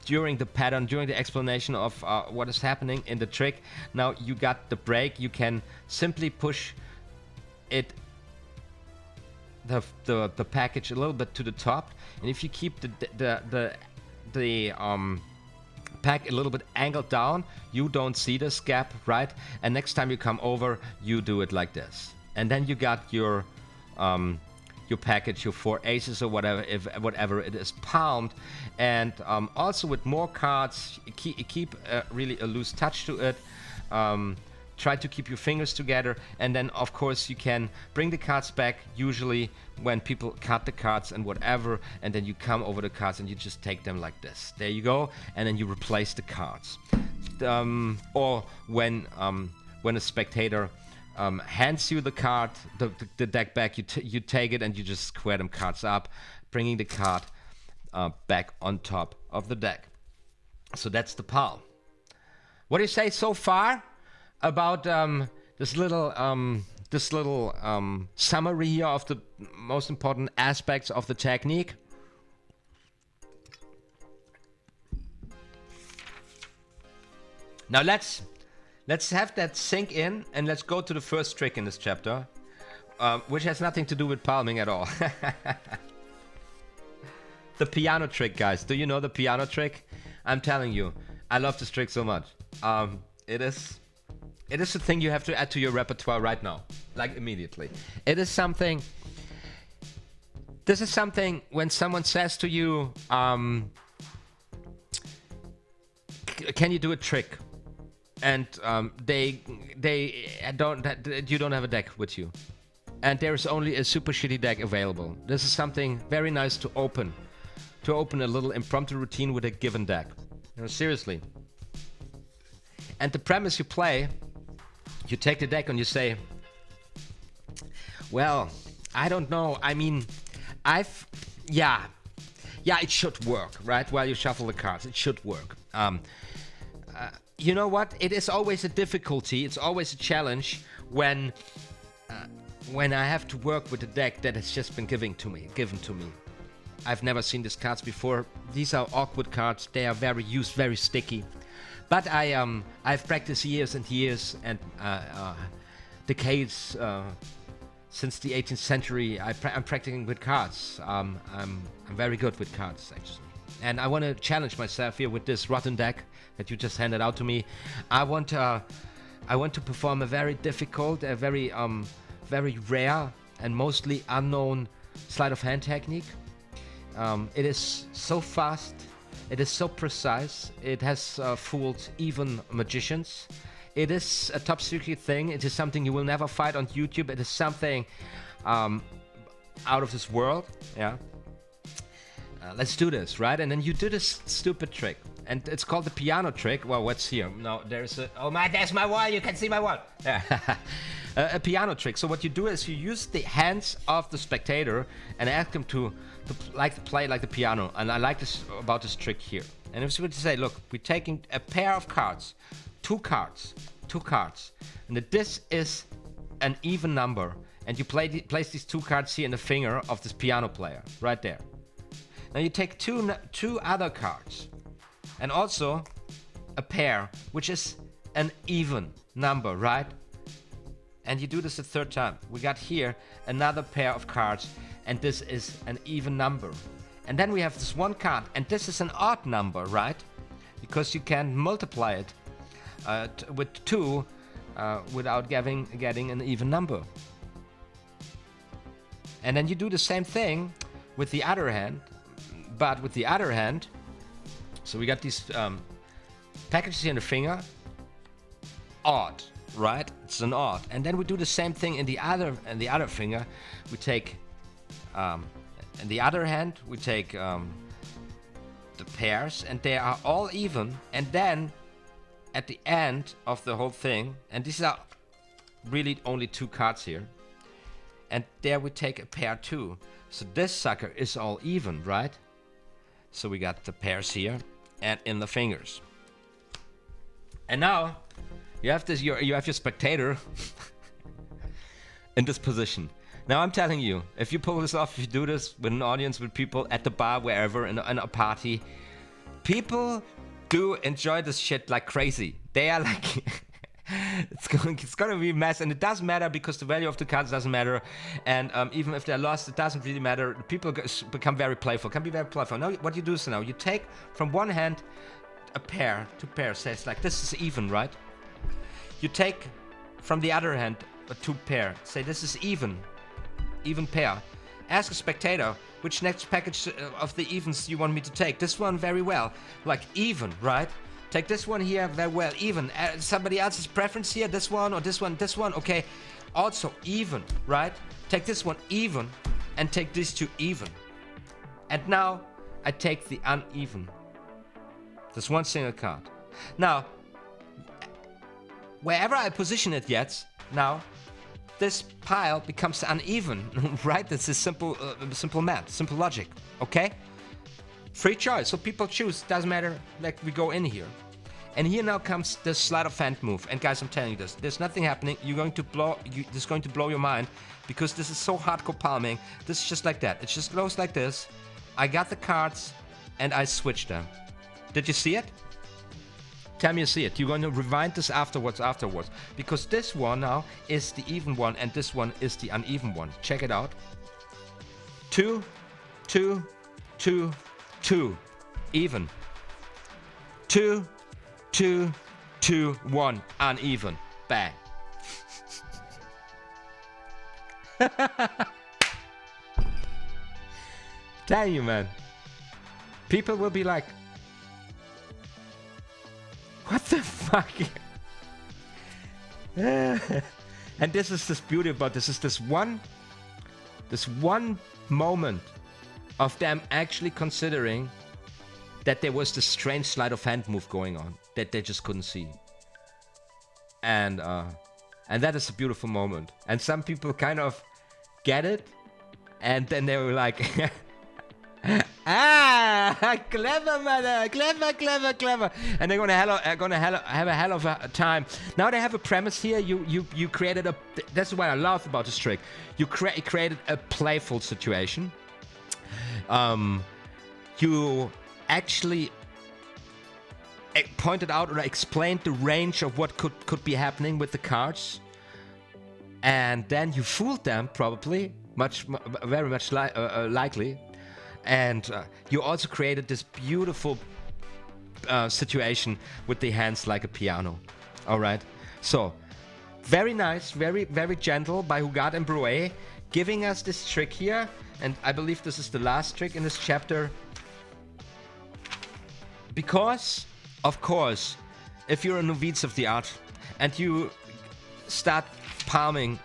during the pattern, during the explanation of what is happening in the trick. Now you got the break, you can simply push it, the package a little bit to the top, and if you keep the pack a little bit angled down, you don't see this gap, right? And next time you come over, you do it like this, and then you got your package, your 4 aces or whatever it is, palmed. And also with more cards, keep really a loose touch to it. Try to keep your fingers together, and then of course you can bring the cards back, usually when people cut the cards and whatever, and then you come over the cards and you just take them like this. There you go, and then you replace the cards. Or when a spectator hands you the card, the deck back, you take it and you just square them cards up, bringing the card back on top of the deck. So that's the palm. What do you say so far about this little summary here of the most important aspects of the technique? Now let's have that sink in, and let's go to the first trick in this chapter, which has nothing to do with palming at all. The piano trick, guys. Do you know the piano trick? I'm telling you, I love this trick so much. It is a thing you have to add to your repertoire right now, like immediately. It is something. This is something when someone says to you, "Can you do a trick?" And you don't have a deck with you, and there is only a super shitty deck available. This is something very nice to open a little impromptu routine with a given deck. You know, seriously. And the premise you play, you take the deck and you say, well, I don't know. I mean, yeah, it should work, right? While you shuffle the cards, it should work. You know what? It is always a difficulty. It's always a challenge when I have to work with a deck that has just been given to me. I've never seen these cards before. These are awkward cards. They are very used, very sticky. But I've practiced years and years and decades since the 18th century. I'm practicing with cards. I'm very good with cards, actually. And I want to challenge myself here with this rotten deck that you just handed out to me. I want to perform a very difficult, a very rare and mostly unknown sleight of hand technique. It is so fast, it is so precise, it has fooled even magicians. It is a top secret thing. It is something you will never find on YouTube. It is something out of this world. Yeah. Let's do this, right? And then you do this stupid trick, and it's called the piano trick. Well, what's here? No, there's there's my wall. You can see my wall. Yeah. A piano trick. So what you do is you use the hands of the spectator and ask him to play like the piano. And I like this about this trick here. And if you would say, look, we're taking a pair of cards, two cards, and that this is an even number. and you place these 2 cards here in the finger of this piano player, right there. Now you take two other cards, and also a pair, which is an even number, right? And you do this a 3rd time. We got here another pair of cards, and this is an even number. And then we have this 1 card, and this is an odd number, right? Because you can multiply it with 2 without getting an even number. And then you do the same thing with the other hand, but with the other hand. So we got these packages here in the finger. Odd, right? It's an odd. And then we do the same thing in the other finger. We take in the other hand we take the pairs, and they are all even. And then at the end of the whole thing, and these are really only 2 cards here, and there we take a pair too. So this sucker is all even, right? So we got the pairs here and in the fingers. And now you have this, you have your spectator in this position. Now I'm telling you, if you pull this off, if you do this with an audience, with people at the bar, wherever, in a party, people do enjoy this shit like crazy. They are like, it's gonna be a mess, and it doesn't matter because the value of the cards doesn't matter, and even if they're lost, it doesn't really matter. People become very playful, can be very playful. Now what you do is, now you take from one hand a pair, 2 pairs, says like this is even, right? You take from the other hand a 2 pair, say this is even pair. Ask a spectator which next package of the evens you want me to take. This one very well, like even, right? Take this one here very well, even. Somebody else's preference here, this one or this one, okay. Also even, right? Take this one even, and take these 2 even. And now I take the uneven. There's 1 single card. Now, wherever I position it yet, now this pile becomes uneven, right? This is simple math, simple logic, okay? Free choice, so people choose, doesn't matter, like we go in here. And here now comes the sleight of hand move. And guys, I'm telling you this, there's nothing happening. This is going to blow your mind, because this is so hardcore palming. This is just like that. It just goes like this. I got the cards and I switch them. Did you see it? Tell me you see it. You're going to rewind this afterwards, because this one now is the even one and this one is the uneven one. Check it out. 2, 2, 2, 2, even. 2, 2, 2, 1, uneven. Bang. Tell you, man. People will be like, what the fuck? And this is this beauty about this, is this one moment of them actually considering that there was this strange sleight of hand move going on that they just couldn't see. And that is a beautiful moment. And some people kind of get it, and then they were like, ah, clever, mother, clever. And they're gonna have a hell of a time. Now they have a premise here. You created a. That's what I love about this trick. You created a playful situation. You actually pointed out or explained the range of what could be happening with the cards, and then you fooled them, probably very much likely. And you also created this beautiful situation with the hands like a piano. All right. So very nice, very gentle by Hugat and Brouet, giving us this trick here. And I believe this is the last trick in this chapter. Because, of course, if you're a novice of the art and you start palming,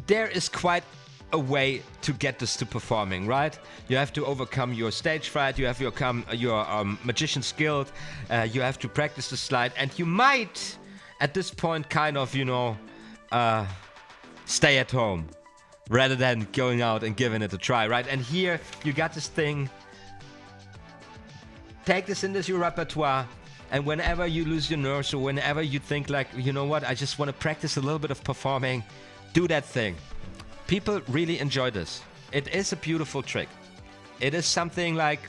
there is quite a way to get this to performing, right? You have to overcome your stage fright, you have to overcome your magician's guild, you have to practice the slide, and you might, at this point, kind of, stay at home rather than going out and giving it a try, right? And here, you got this thing. Take this into your repertoire, and whenever you lose your nerves or whenever you think like, you know what, I just want to practice a little bit of performing, do that thing. People really enjoy this. It is a beautiful trick. It is something like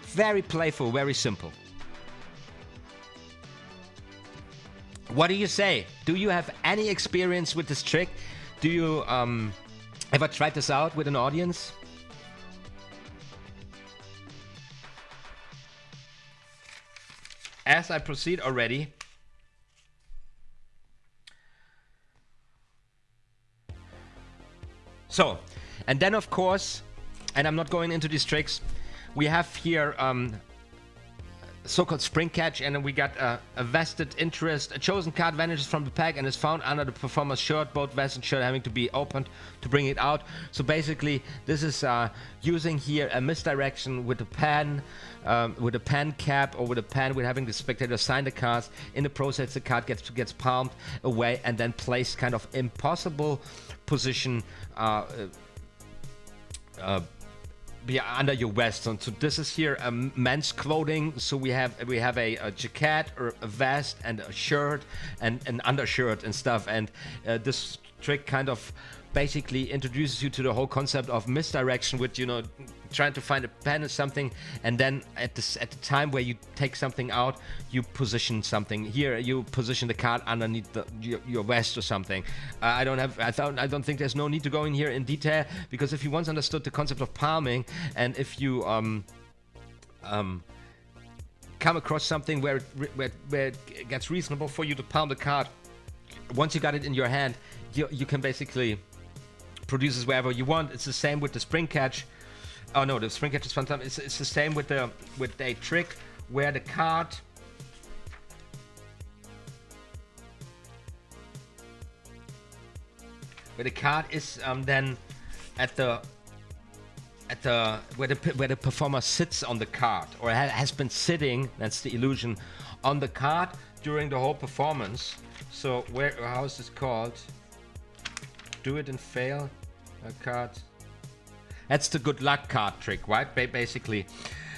very playful, very simple. What do you say? Do you have any experience with this trick? Do you ever tried this out with an audience? As I proceed already, so, and then of course, and I'm not going into these tricks, we have here so-called spring catch, and then we got a vested interest. A chosen card vanishes from the pack and is found under the performer's shirt, both vest and shirt having to be opened to bring it out. So basically, this is using here a misdirection with a pen cap, or with a pen with having the spectator sign the cards. In the process, the card gets palmed away and then placed kind of impossible position under your vest. So this is here men's clothing. So we have a jacket or a vest and a shirt and an undershirt and stuff. And this trick kind of basically introduces you to the whole concept of misdirection, with, you know, trying to find a pen or something, and then at the time where you take something out, you position something. Here you position the card underneath your vest or something. I don't think there's no need to go in here in detail, because if you once understood the concept of palming, and if you come across something where it gets reasonable for you to palm the card, once you got it in your hand, you can basically produce this wherever you want. It's the same with the spring catch. Oh no, the spring catch is fun time. It's the same with a trick where the card is then where the performer sits on the card, or has been sitting. That's the illusion, on the card during the whole performance. So how is this called? Do it and fail a card. That's the good luck card trick, right? Basically.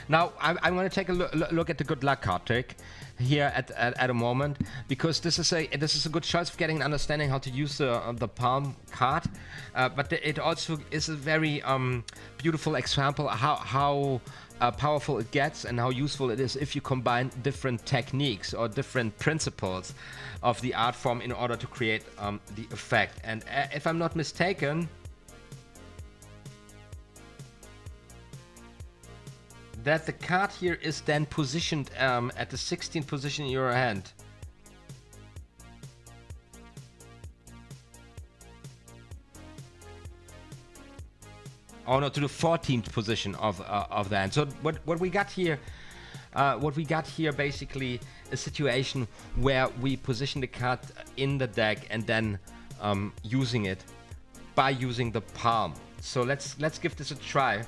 Now I'm going to take a look at the good luck card trick here at a moment, because this is a good choice of getting an understanding how to use the palm card, but it also is a very beautiful example how powerful it gets and how useful it is if you combine different techniques or different principles of the art form in order to create the effect. And if I'm not mistaken, that the card here is then positioned at the 16th position in your hand. Oh no, to the 14th position of the hand. So what we got here, basically a situation where we position the card in the deck and then using it by using the palm. So let's give this a try.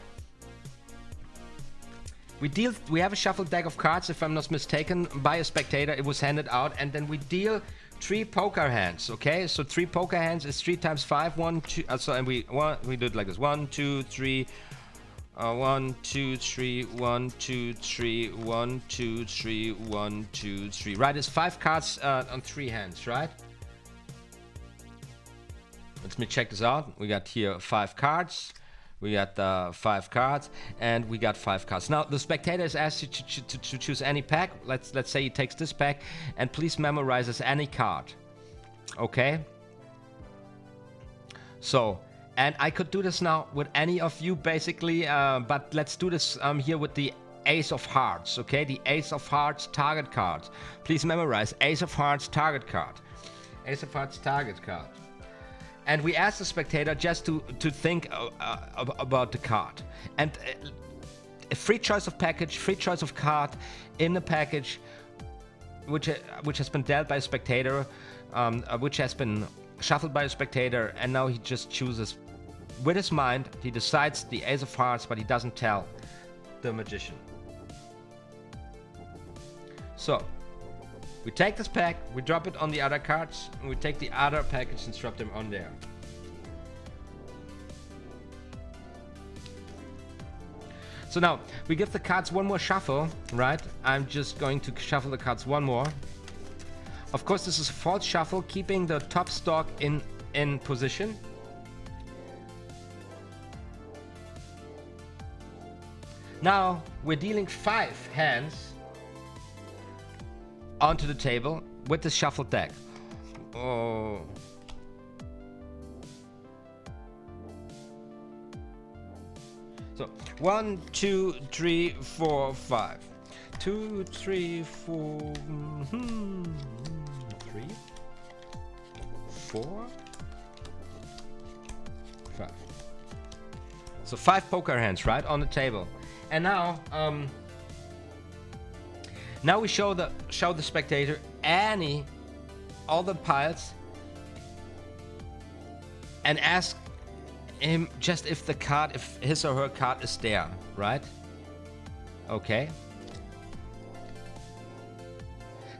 We have a shuffled deck of cards, if I'm not mistaken, by a spectator. It was handed out, and then we deal 3 poker hands. Okay, so 3 poker hands is 3 times 5. 1, 2. And we do it like this: 1, 2, 3. 1, 2, 3. 1, 2, 3. 1, 2, 3. 1, 2, 3. Right, it's 5 cards on 3 hands, right? Let me check this out. We got here 5 cards. We got 5 cards, and we got 5 cards. Now the spectator is asked to choose any pack. Let's say he takes this pack, and please memorizes any card. Okay. So, and I could do this now with any of you basically, but let's do this here with the Ace of Hearts. Okay, the Ace of Hearts target card. Please memorize Ace of Hearts target card. Ace of Hearts target card. And we ask the spectator just to think about the card. And a free choice of package, free choice of card in the package, which has been dealt by a spectator, which has been shuffled by a spectator, and now he just chooses with his mind. He decides the Ace of Hearts, but he doesn't tell the magician. So we take this pack, we drop it on the other cards, and we take the other package and drop them on there. So now, we give the cards one more shuffle, right? I'm just going to shuffle the cards one more. Of course, this is a false shuffle, keeping the top stock in position. Now we're dealing 5 hands onto the table with the shuffled deck. Oh. So 1, 2, 3, 4, 5. 2, 3, 4, 3, 4, 5. So 5 poker hands, right, on the table. And now, now we show the spectator all the piles, and ask him just if his or her card is there, right? Okay.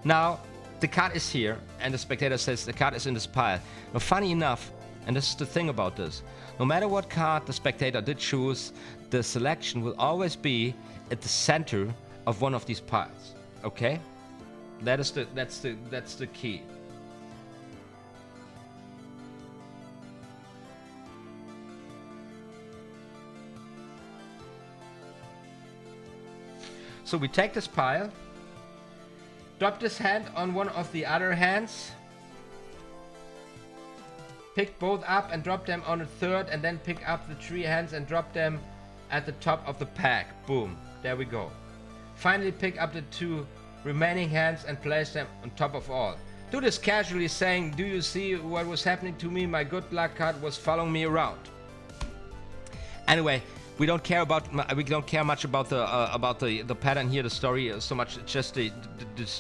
Now the card is here, and the spectator says the card is in this pile. Now, funny enough, and this is the thing about this, no matter what card the spectator did choose, the selection will always be at the center of one of these piles. Okay? That's the key. So we take this pile, drop this hand on one of the other hands, pick both up and drop them on a third, and then pick up the 3 hands and drop them at the top of the pack. Boom. There we go. Finally pick up the 2 remaining hands and place them on top of all. Do this casually, saying, do you see what was happening to me? My good luck card was following me around. Anyway, we don't care much about the pattern here, the story so much. It's just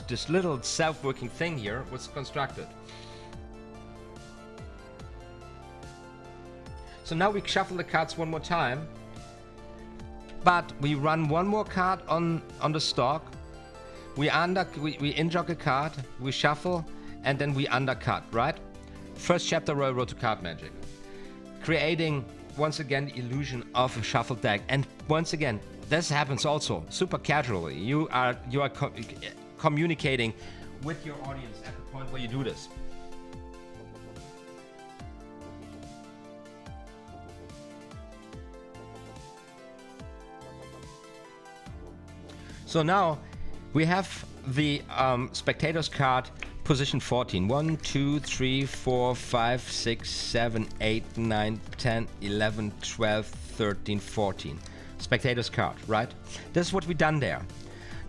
this little self-working thing here was constructed. So now we shuffle the cards one more time, but we run one more card on the stock. We in-jog a card, we shuffle, and then we undercut, right? First chapter, Road to Card Magic, creating once again the illusion of a shuffled deck. And once again, this happens also super casually. You are communicating with your audience at the point where you do this. So now we have the spectator's card, position 14. 1, 2, 3, 4, 5, 6, 7, 8, 9, 10, 11, 12, 13, 14. Spectator's card, right? This is what we've done there.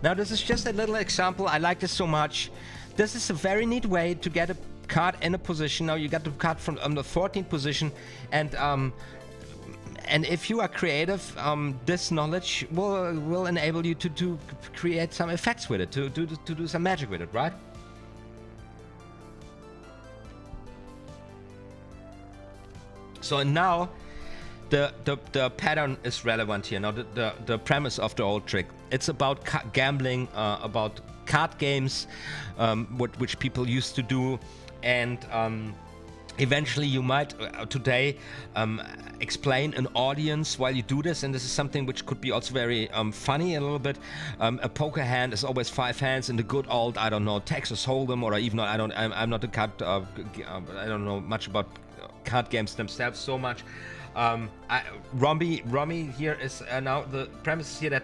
Now this is just a little example. I like this so much. This is a very neat way to get a card in a position. Now you got the card from the 14th position, and if you are creative, this knowledge will enable you to create some effects with it, to do some magic with it, right? So now the pattern is relevant here. Now the premise of the old trick, it's about gambling, about card games, which people used to do, and eventually you might today explain an audience while you do this, and this is something which could be also very funny a little bit. A poker hand is always 5 hands in the good old, I don't know, Texas Hold'em, or even I'm not a card, I don't know much about card games themselves so much. Rummy here is now the premise is here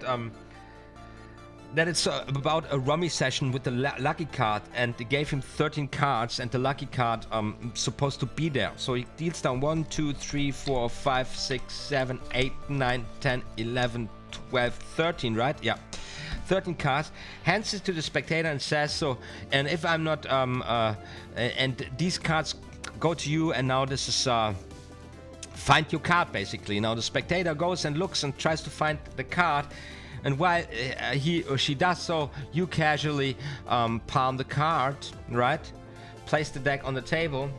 that it's about a rummy session with the lucky card, and they gave him 13 cards, and the lucky card supposed to be there. So he deals down 1, 2, 3, 4, 5, 6, 7, 8, 9, 10, 11, 12, 13, right? Yeah. 13 cards, hands it to the spectator and says so, and if I'm not, and these cards go to you, and now this is, find your card basically. Now the spectator goes and looks and tries to find the card, and while he or she does so, you casually palm the card, right? Place the deck on the table,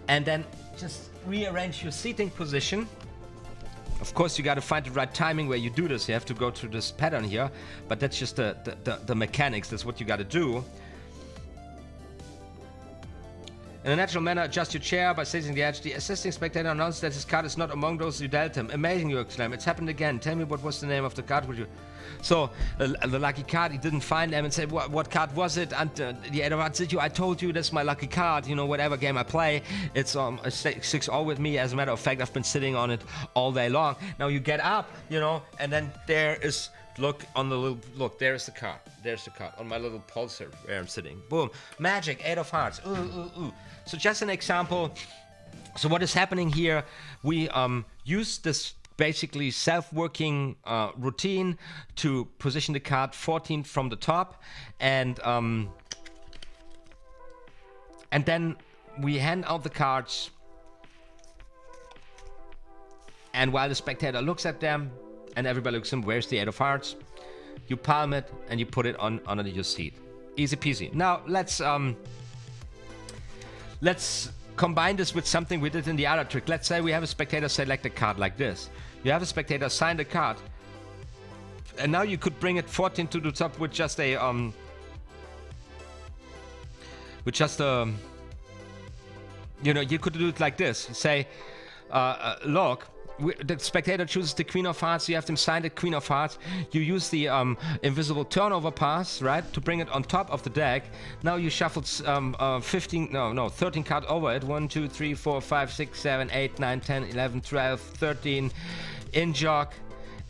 and then just rearrange your seating position. Of course, you got to find the right timing where you do this. You have to go through this pattern here, but that's just the mechanics. That's what you got to do. In a natural manner, adjust your chair by seizing the edge. The assisting spectator announced that his card is not among those you dealt him. Amazing, you exclaim. It's happened again. Tell me what was the name of the card. Would you? So the lucky card, he didn't find them and said, what card was it? And the other one said, I told you that's my lucky card. You know, whatever game I play, it's a 6-all with me. As a matter of fact, I've been sitting on it all day long. Now you get up, you know, and then there is, look on the little, look, there's the card. There's the card on my little pulsar where I'm sitting. Boom. Magic, 8 of hearts. Ooh, ooh, ooh. So just an example. So what is happening here, we use this basically self-working routine to position the card 14 from the top, and then we hand out the cards, and while the spectator looks at them and everybody looks at them, where's the 8 of hearts, you palm it and you put it on under your seat. Easy peasy. Now let's combine this with something we did in the other trick. Let's say we have a spectator select a card like this. You have a spectator sign the card, and now you could bring it 14 to the top with just a you know, you could do it like this. Say, look, the spectator chooses the Queen of Hearts. You have them sign the Queen of Hearts. You use the invisible turnover pass, right, to bring it on top of the deck. Now you shuffle 13 cards over it. 1, 2, 3, 4, 5, 6, 7, 8, 9, 10, 11, 12, 13 in jog,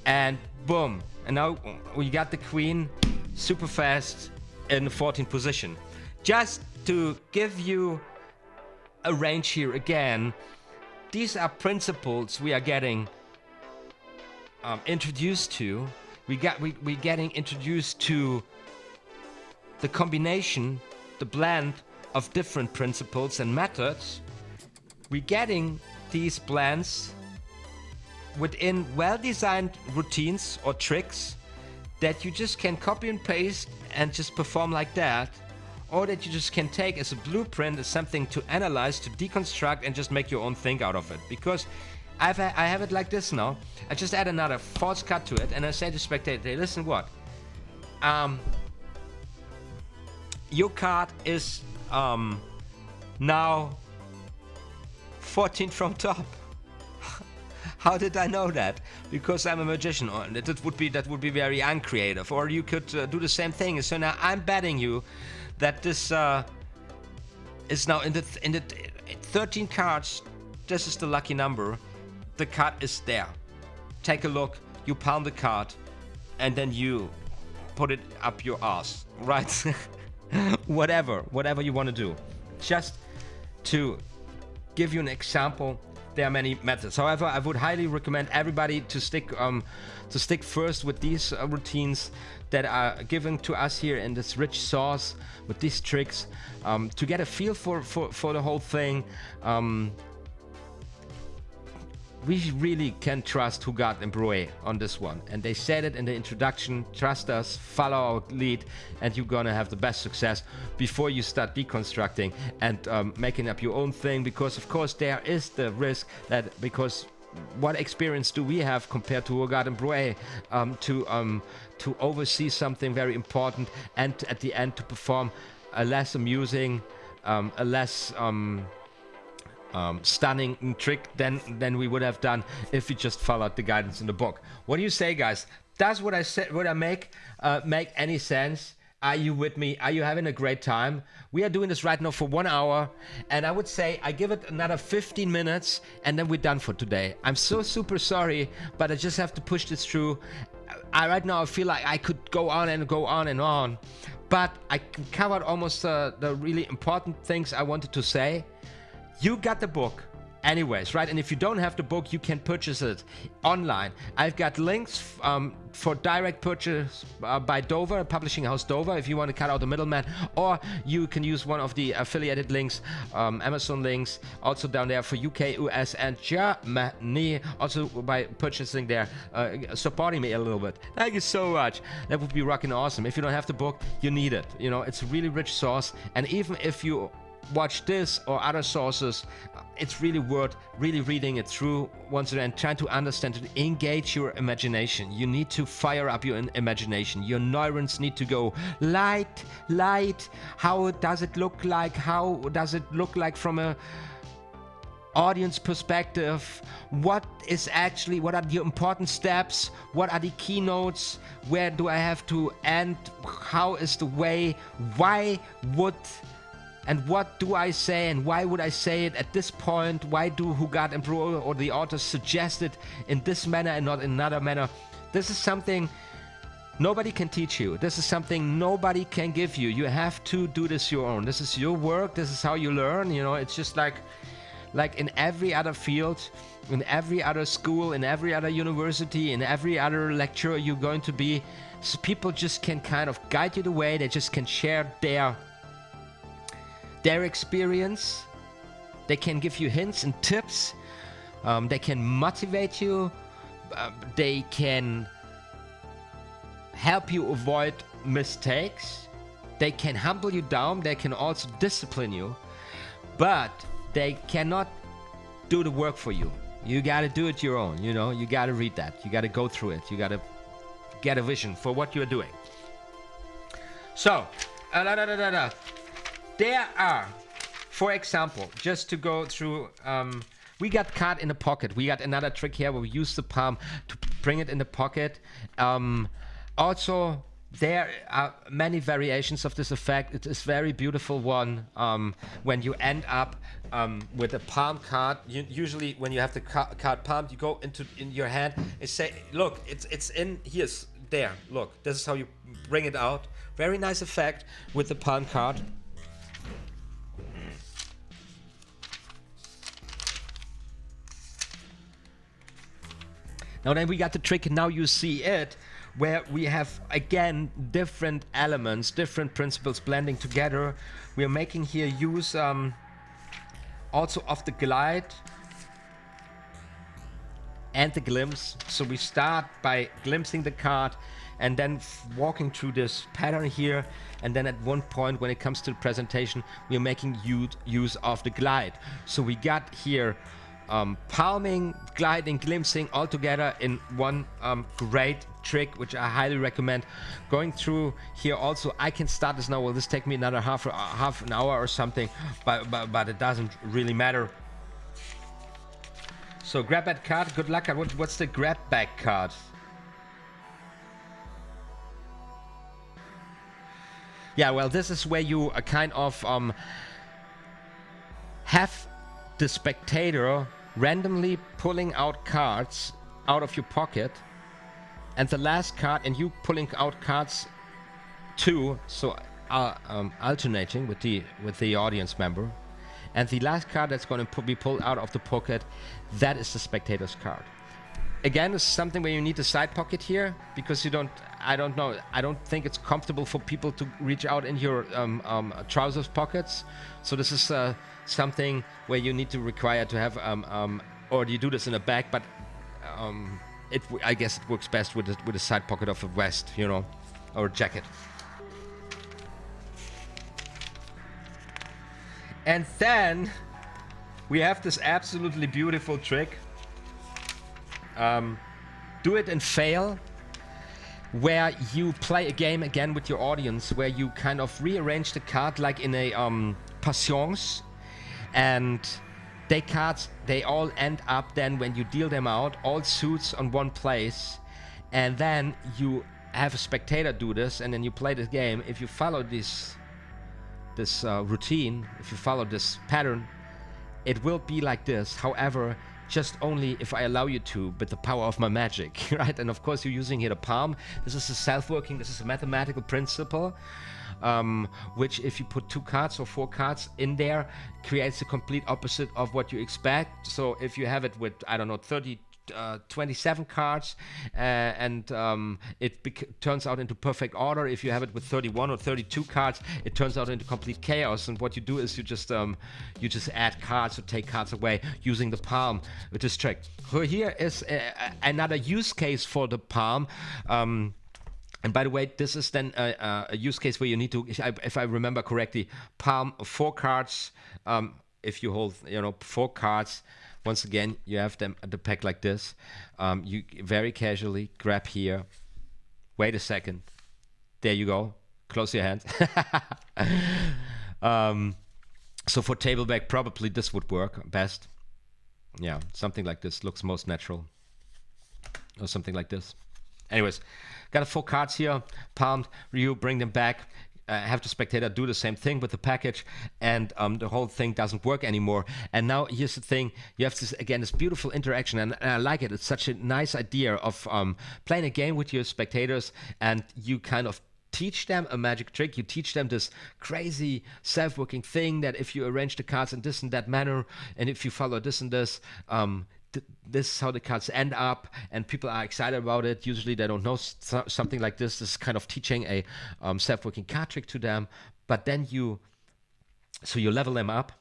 and boom. And now we got the Queen super fast in the 14th position. Just to give you a range here again, these are principles we are getting introduced to. We're getting introduced to the combination, the blend of different principles and methods. We're getting these blends within well-designed routines or tricks that you just can copy and paste and just perform like that, or that you just can take as a blueprint, as something to analyze, to deconstruct, and just make your own thing out of it. Because I have it like this now. I just add another false cut to it, and I say to the spectator, hey, listen what? Your card is now 14 from top. How did I know that? Because I'm a magician. That would be very uncreative. Or you could do the same thing. So now I'm betting you that this is now in the 13 cards. This is the lucky number. The card is there. Take a look. You palm the card, and then you put it up your ass, right? whatever you want to do. Just to give you an example, there are many methods. However, I would highly recommend everybody to stick first with these routines that are given to us here in this rich sauce with these tricks, to get a feel for the whole thing. We really can trust Hugat and Broe on this one, and they said it in the introduction. Trust us, follow our lead, and you're gonna have the best success before you start deconstructing and making up your own thing. Because of course there is the risk that, because what experience do we have compared to Hugat and Broe to oversee something very important, and at the end to perform a less amusing, a less stunning trick than we would have done if we just followed the guidance in the book. What do you say, guys? Does what I said, what I make any sense? Are you with me? Are you having a great time? We are doing this right now for 1 hour, and I would say I give it another 15 minutes, and then we're done for today. I'm so super sorry, but I just have to push this through. Right now I feel like I could go on and go on and on, but I covered almost the really important things I wanted to say. You got the book anyways, right? And if you don't have the book, you can purchase it online. I've got links for direct purchase by Dover, publishing house Dover, if you want to cut out the middleman, or you can use one of the affiliated links, Amazon links, also down there for UK, US, and Germany, also by purchasing there, supporting me a little bit. Thank you so much. That would be rocking awesome. If you don't have the book, you need it. You know, it's a really rich source, and even if you watch this or other sources, it's really worth really reading it through once again, trying to understand, to engage your imagination. You need to fire up your imagination. Your neurons need to go light, light. How does it look like? How does it look like from a audience perspective? What are the important steps? What are the keynotes? Where do I have to end? How is the way? Why would and what do I say, and why would I say it at this point? Why do Hugard and Bro or the authors suggest it in this manner and not in another manner? This is something nobody can teach you. This is something nobody can give you. You have to do this your own. This is your work. This is how you learn. You know, it's just like in every other field, in every other school, in every other university, in every other lecture you're going to be. So people just can kind of guide you the way. They just can share their experience. They can give you hints and tips. They can motivate you. They can help you avoid mistakes. They can humble you down. They can also discipline you. But they cannot do the work for you. You gotta do it your own, you know. You gotta read that. You gotta go through it. You gotta get a vision for what you're doing. So, there are, for example, just to go through, we got card in the pocket. We got another trick here where we use the palm to bring it in the pocket. Also, there are many variations of this effect. It is very beautiful one when you end up with a palm card. Usually when you have the card palmed, you go in your hand and say, look, it's in, here's there, look, this is how you bring it out. Very nice effect with the palm card. Now then we got the trick, now you see it, where we have again different elements, different principles blending together. We are making here use also of the glide and the glimpse. So we start by glimpsing the card and then walking through this pattern here, and then at one point when it comes to the presentation, we are making use of the glide. So we got here palming, gliding, glimpsing all together in one great trick, which I highly recommend. Going through here also, I can start this now. Will this take me another half an hour or something? But it doesn't really matter. So grab that card. Good luck. What's the grab back card? Yeah, well, this is where you kind of have the spectator randomly pulling out cards out of your pocket, and the last card, and you pulling out cards too, so alternating with the audience member, and the last card that's going to be pulled out of the pocket, that is the spectator's card. Again, this is something where you need a side pocket here, because you don't, I don't think it's comfortable for people to reach out in your trousers pockets. So this is something where you need to require to have, or you do this in a bag, but I guess it works best with a side pocket of a vest, you know, or a jacket. And then we have this absolutely beautiful trick. Do it and fail, where you play a game again with your audience, where you kind of rearrange the card like in a patience, and they all end up then, when you deal them out, all suits on one place, and then you have a spectator do this, and then you play the game. If you follow this routine, if you follow this pattern, it will be like this. However, just only if I allow you to, with the power of my magic, right? And of course, you're using here the palm. This is a self-working, this is a mathematical principle, which if you put 2 cards or 4 cards in there, creates the complete opposite of what you expect. So if you have it with, I don't know, 27 cards, and it turns out into perfect order. If you have it with 31 or 32 cards, it turns out into complete chaos. And what you do is you just add cards or take cards away using the palm with this trick. So here is another use case for the palm. And by the way, this is then a use case where you need to, if I remember correctly, palm 4 cards. If you hold, 4 cards, once again, you have them at the pack like this. You very casually grab here. Wait a second. There you go. Close your hand. So for table back, probably this would work best. Yeah, something like this looks most natural. Or something like this. Anyways, got 4 cards here, palmed. You bring them back. Have the spectator do the same thing with the package, and the whole thing doesn't work anymore. And now here's the thing: you have this again, this beautiful interaction, and I like it. It's such a nice idea of playing a game with your spectators, and you kind of teach them a magic trick. You teach them this crazy self-working thing that if you arrange the cards in this and that manner, and if you follow this and this, this is how the cards end up, and people are excited about it. Usually they don't know something like this. This is kind of teaching a self-working card trick to them, but then you level them up,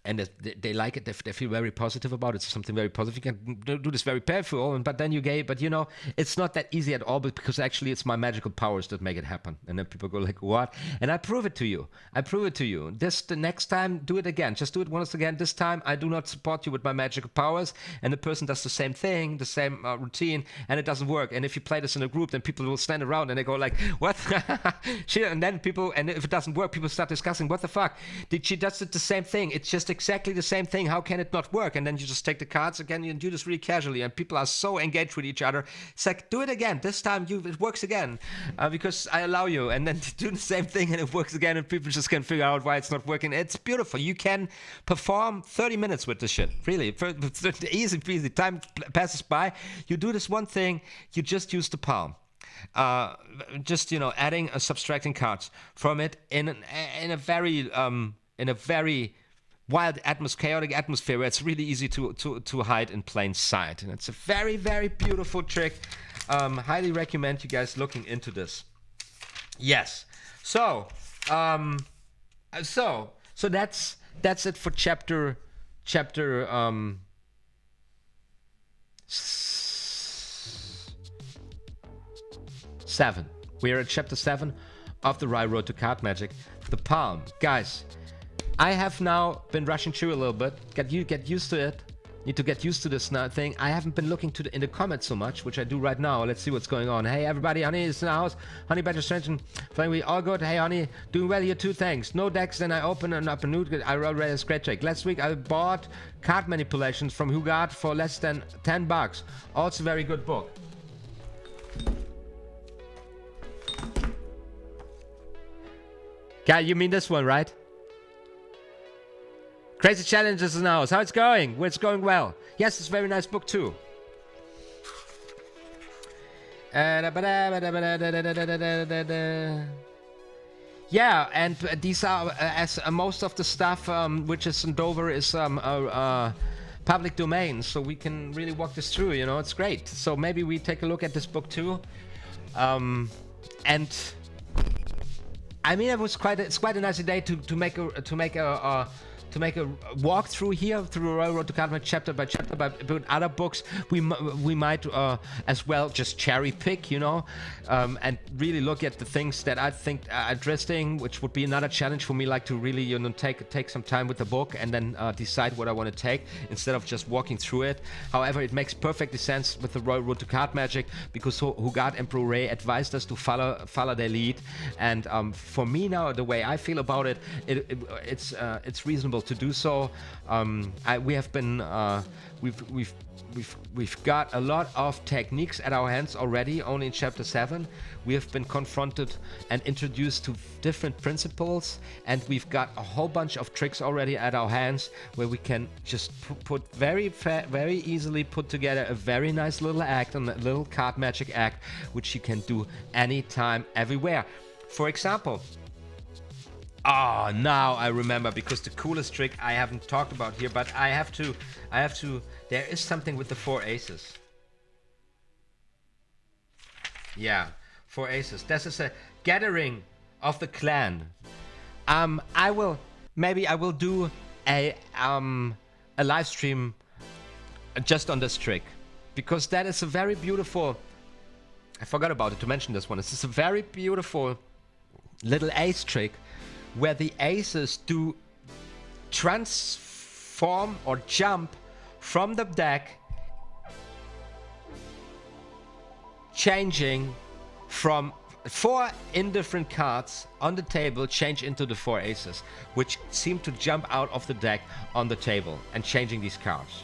and they like it. They feel very positive about it. It's something very positive. You can do this very powerful, but then it's not that easy at all, because actually it's my magical powers that make it happen. And then people go like, what? And I prove it to you. The next time, do it again. Just do it once again. This time, I do not support you with my magical powers. And the person does the same thing, the same routine, and it doesn't work. And if you play this in a group, then people will stand around and they go like, what? Shit. And then and if it doesn't work, people start discussing, what the fuck? She does it the same thing. It's just exactly the same thing. How can it not work? And then you just take the cards again and do this really casually, and people are so engaged with each other. It's like, do it again. This time it works again, because I allow you. And then do the same thing and it works again, and people just can figure out why it's not working. It's beautiful. You can perform 30 minutes with this shit. Really, easy peasy. Time passes by. You do this one thing. You just use the palm. Adding subtracting cards from it in a very wild chaotic atmosphere where it's really easy to hide in plain sight. And it's a very, very beautiful trick. Highly recommend you guys looking into this. Yes. So that's it for chapter 7. We are at chapter 7 of the Right Road to Card Magic. The palm. Guys, I have now been rushing through a little bit. Get used to it. Need to get used to this now thing. I haven't been looking in the comments so much, which I do right now. Let's see what's going on. Hey everybody, Honey is in the house. Honey Badger Strange, playing we all good. Hey Honey, doing well here too, thanks. No decks, then I open up a new. I already a great trick. Last week I bought Card Manipulations from Hugard for less than $10. Also very good book. Guy, you mean this one, right? Crazy Challenges in the house. How it's going? Well, it's going well. Yes, it's a very nice book too. Yeah, and these are as most of the stuff which is in Dover is public domain, so we can really walk this through. It's great. So maybe we take a look at this book too, and. I mean, it's quite a nice idea to make a walkthrough here through Railroad to Card Magic chapter by chapter. But other books, we might as well just cherry pick, and really look at the things that I think are interesting, which would be another challenge for me, like to really take some time with the book and then decide what I want to take instead of just walking through it. However, it makes perfect sense with the Royal Road to Card Magic because Hugard Emperor Ray advised us to follow their lead, and for me now, the way I feel about it, it's reasonable to do so. We've got a lot of techniques at our hands already. Only in chapter 7 we have been confronted and introduced to different principles, and we've got a whole bunch of tricks already at our hands where we can just put very easily put together a very nice little act, a little card magic act, which you can do anytime, everywhere. For example, now I remember, because the coolest trick I haven't talked about here, but I have to. There is something with the 4 aces. Yeah, 4 aces. This is a gathering of the clan. I will do a live stream just on this trick, because that is a very beautiful I forgot about it to mention this one. This is a very beautiful little ace trick where the aces do transform or jump from the deck, changing from 4 indifferent cards on the table, change into the 4 aces, which seem to jump out of the deck on the table and changing these cards.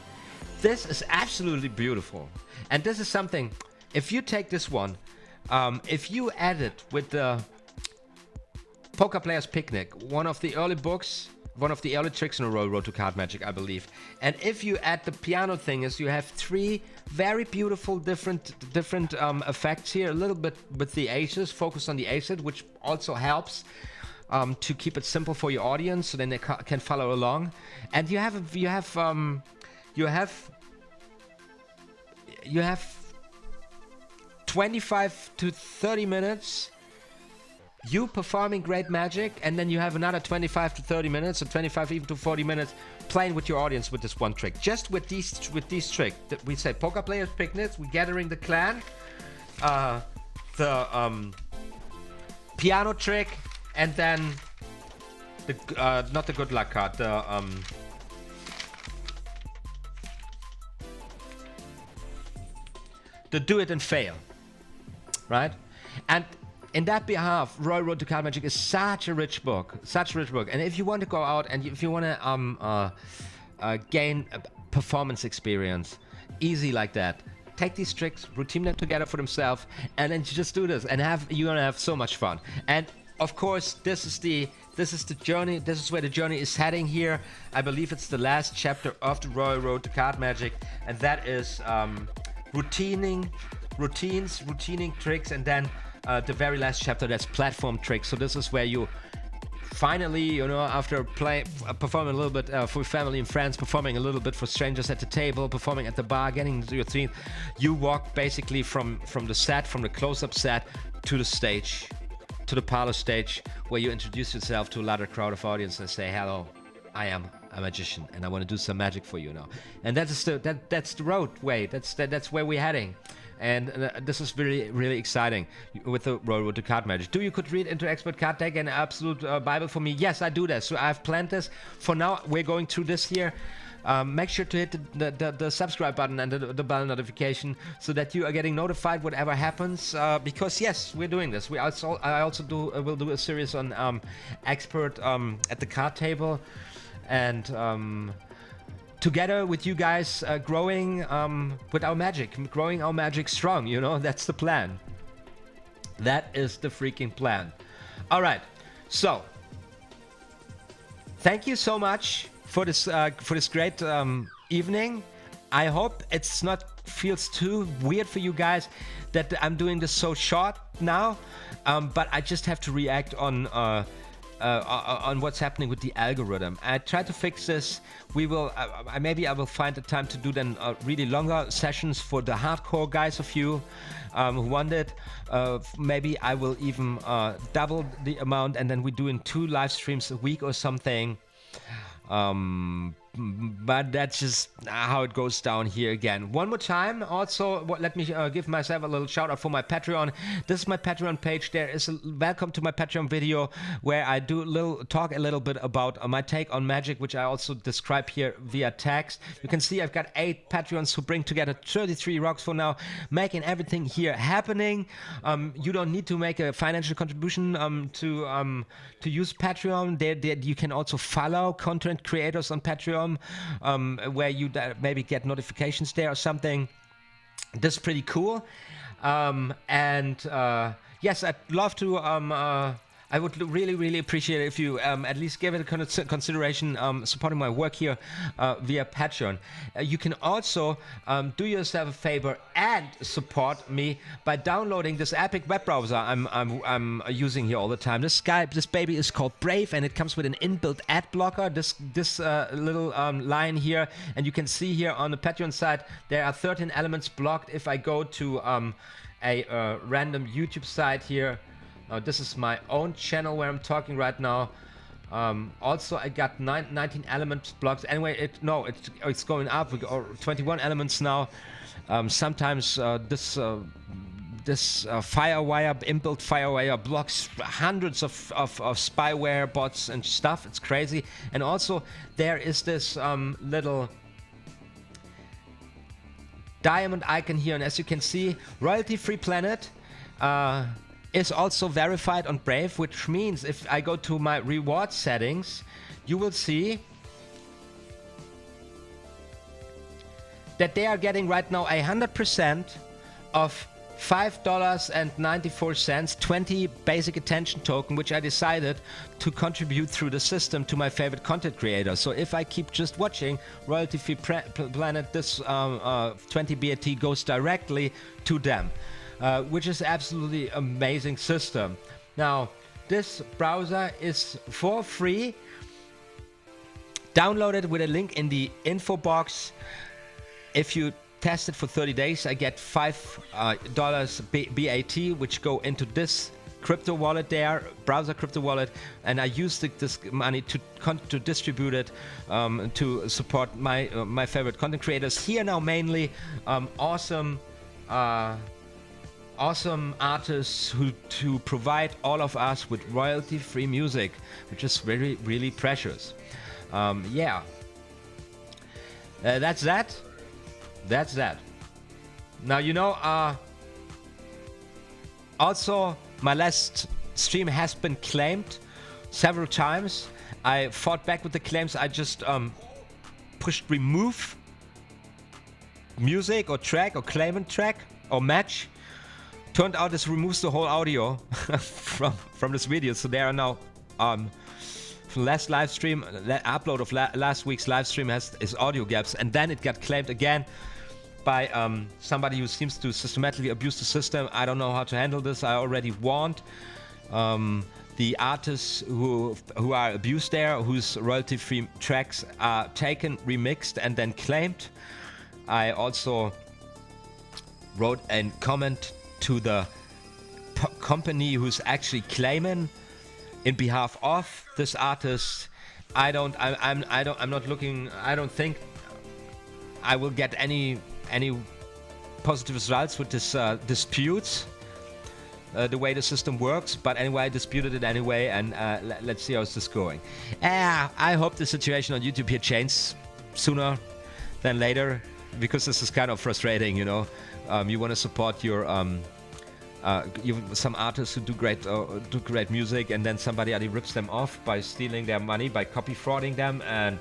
This is absolutely beautiful. And this is something, if you take this one, if you add it with the Poker Player's Picnic, one of the early books, one of the early tricks in a road to card magic, I believe. And if you add the piano thing, is you have 3 very beautiful different effects here. A little bit with the aces, focus on the aces, which also helps to keep it simple for your audience, so then they can follow along. And you have 25 to 30 minutes. You performing great magic, and then you have another 25 to 30 minutes, or 25 even to 40 minutes playing with your audience with this one trick. Just with these tricks. We say Poker Players Picnics, we're gathering the clan, the piano trick, and then the not the good luck card, the do it and fail, right? And in that behalf, Road to Card Magic is such a rich book, And if you want to go out and if you want to gain a performance experience, easy like that, take these tricks, routine them together for themselves, and then just do this, and you're gonna have so much fun. And of course, this is the journey. This is where the journey is heading here. I believe it's the last chapter of the Road to Card Magic, and that is routining tricks, and then the very last chapter, that's platform tricks. So this is where you finally, after performing a little bit for family and friends, performing a little bit for strangers at the table, performing at the bar, getting into your theme, you walk basically from the close-up set to the stage, to the parlor stage, where you introduce yourself to a larger crowd of audience and say, hello, I am a magician and I want to do some magic for you now. And that's the roadway. That's where we're heading. And this is really, really exciting with the Road to Card Magic. Do you could read into Expert Card Deck an absolute Bible for me? Yes, I do that. So I've planned this. For now, we're going through this here. Make sure to hit the subscribe button and the bell notification so that you are getting notified whatever happens. Because yes, we're doing this. I also will do a series on Expert at the card table, and together with you guys, growing with our magic, growing our magic strong. That's the plan. That is the freaking plan. All right, so thank you so much for this great evening. I hope it's not feels too weird for you guys that I'm doing this so short now, but I just have to react on what's happening with the algorithm. I try to fix this. We will maybe I will find the time to do then really longer sessions for the hardcore guys of you who want it. Maybe I will even double the amount, and then we're doing 2 live streams a week or something. But that's just how it goes down here again. One more time, also, let me give myself a little shout out for my Patreon. This is my Patreon page. There is a welcome to my Patreon video where I talk a little bit about my take on magic, which I also describe here via text. You can see I've got 8 Patreons who bring together 33 rocks for now, making everything here happening. You don't need to make a financial contribution to use Patreon. There you can also follow content creators on Patreon, where you maybe get notifications there or something. This is pretty cool. Yes, I'd love to I would really, really appreciate it if you at least give it a consideration supporting my work here via Patreon. You can also do yourself a favor and support me by downloading this epic web browser I'm using here all the time. This baby is called Brave, and it comes with an inbuilt ad blocker. This little line here, and you can see here on the Patreon side there are 13 elements blocked. If I go to a random YouTube site here. This is my own channel where I'm talking right now. Also, I got 19 elements blocked. Anyway, it's going up. We got 21 elements now. Sometimes this this FireWire, inbuilt FireWire blocks hundreds of spyware bots and stuff. It's crazy. And also there is this little diamond icon here, and as you can see, royalty-free planet is also verified on Brave, which means if I go to my reward settings, you will see that they are getting right now 100% of $5.94, 20 basic attention token, which I decided to contribute through the system to my favorite content creators. So if I keep just watching Royalty Free Planet, this 20 BAT goes directly to them, which is absolutely amazing system. Now, this browser is for free. Download it with a link in the info box. If you test it for 30 days, I get $5 BAT, which go into this crypto wallet there, browser crypto wallet, and I use this money to distribute it to support my favorite content creators here now, mainly awesome artists who provide all of us with royalty-free music, which is really, really precious. Yeah, that's that. That's that. Now, you know, also my last stream has been claimed several times. I fought back with the claims. I just pushed remove music or track or claimant track or match. Turned out this removes the whole audio from this video. So there are now from last live stream, upload of last week's live stream is audio gaps, and then it got claimed again by somebody who seems to systematically abuse the system. I don't know how to handle this. I already warned the artists who are abused there, whose royalty-free tracks are taken, remixed, and then claimed. I also wrote a comment to the company who's actually claiming in behalf of this artist. I'm not looking. I don't think I will get any positive results with this disputes, the way the system works. But anyway, I disputed it anyway, and let's see how's this going. I hope the situation on YouTube here changes sooner than later, because this is kind of frustrating, you know. You want to support your some artists who do great music, and then somebody rips them off by stealing their money, by copy frauding them, and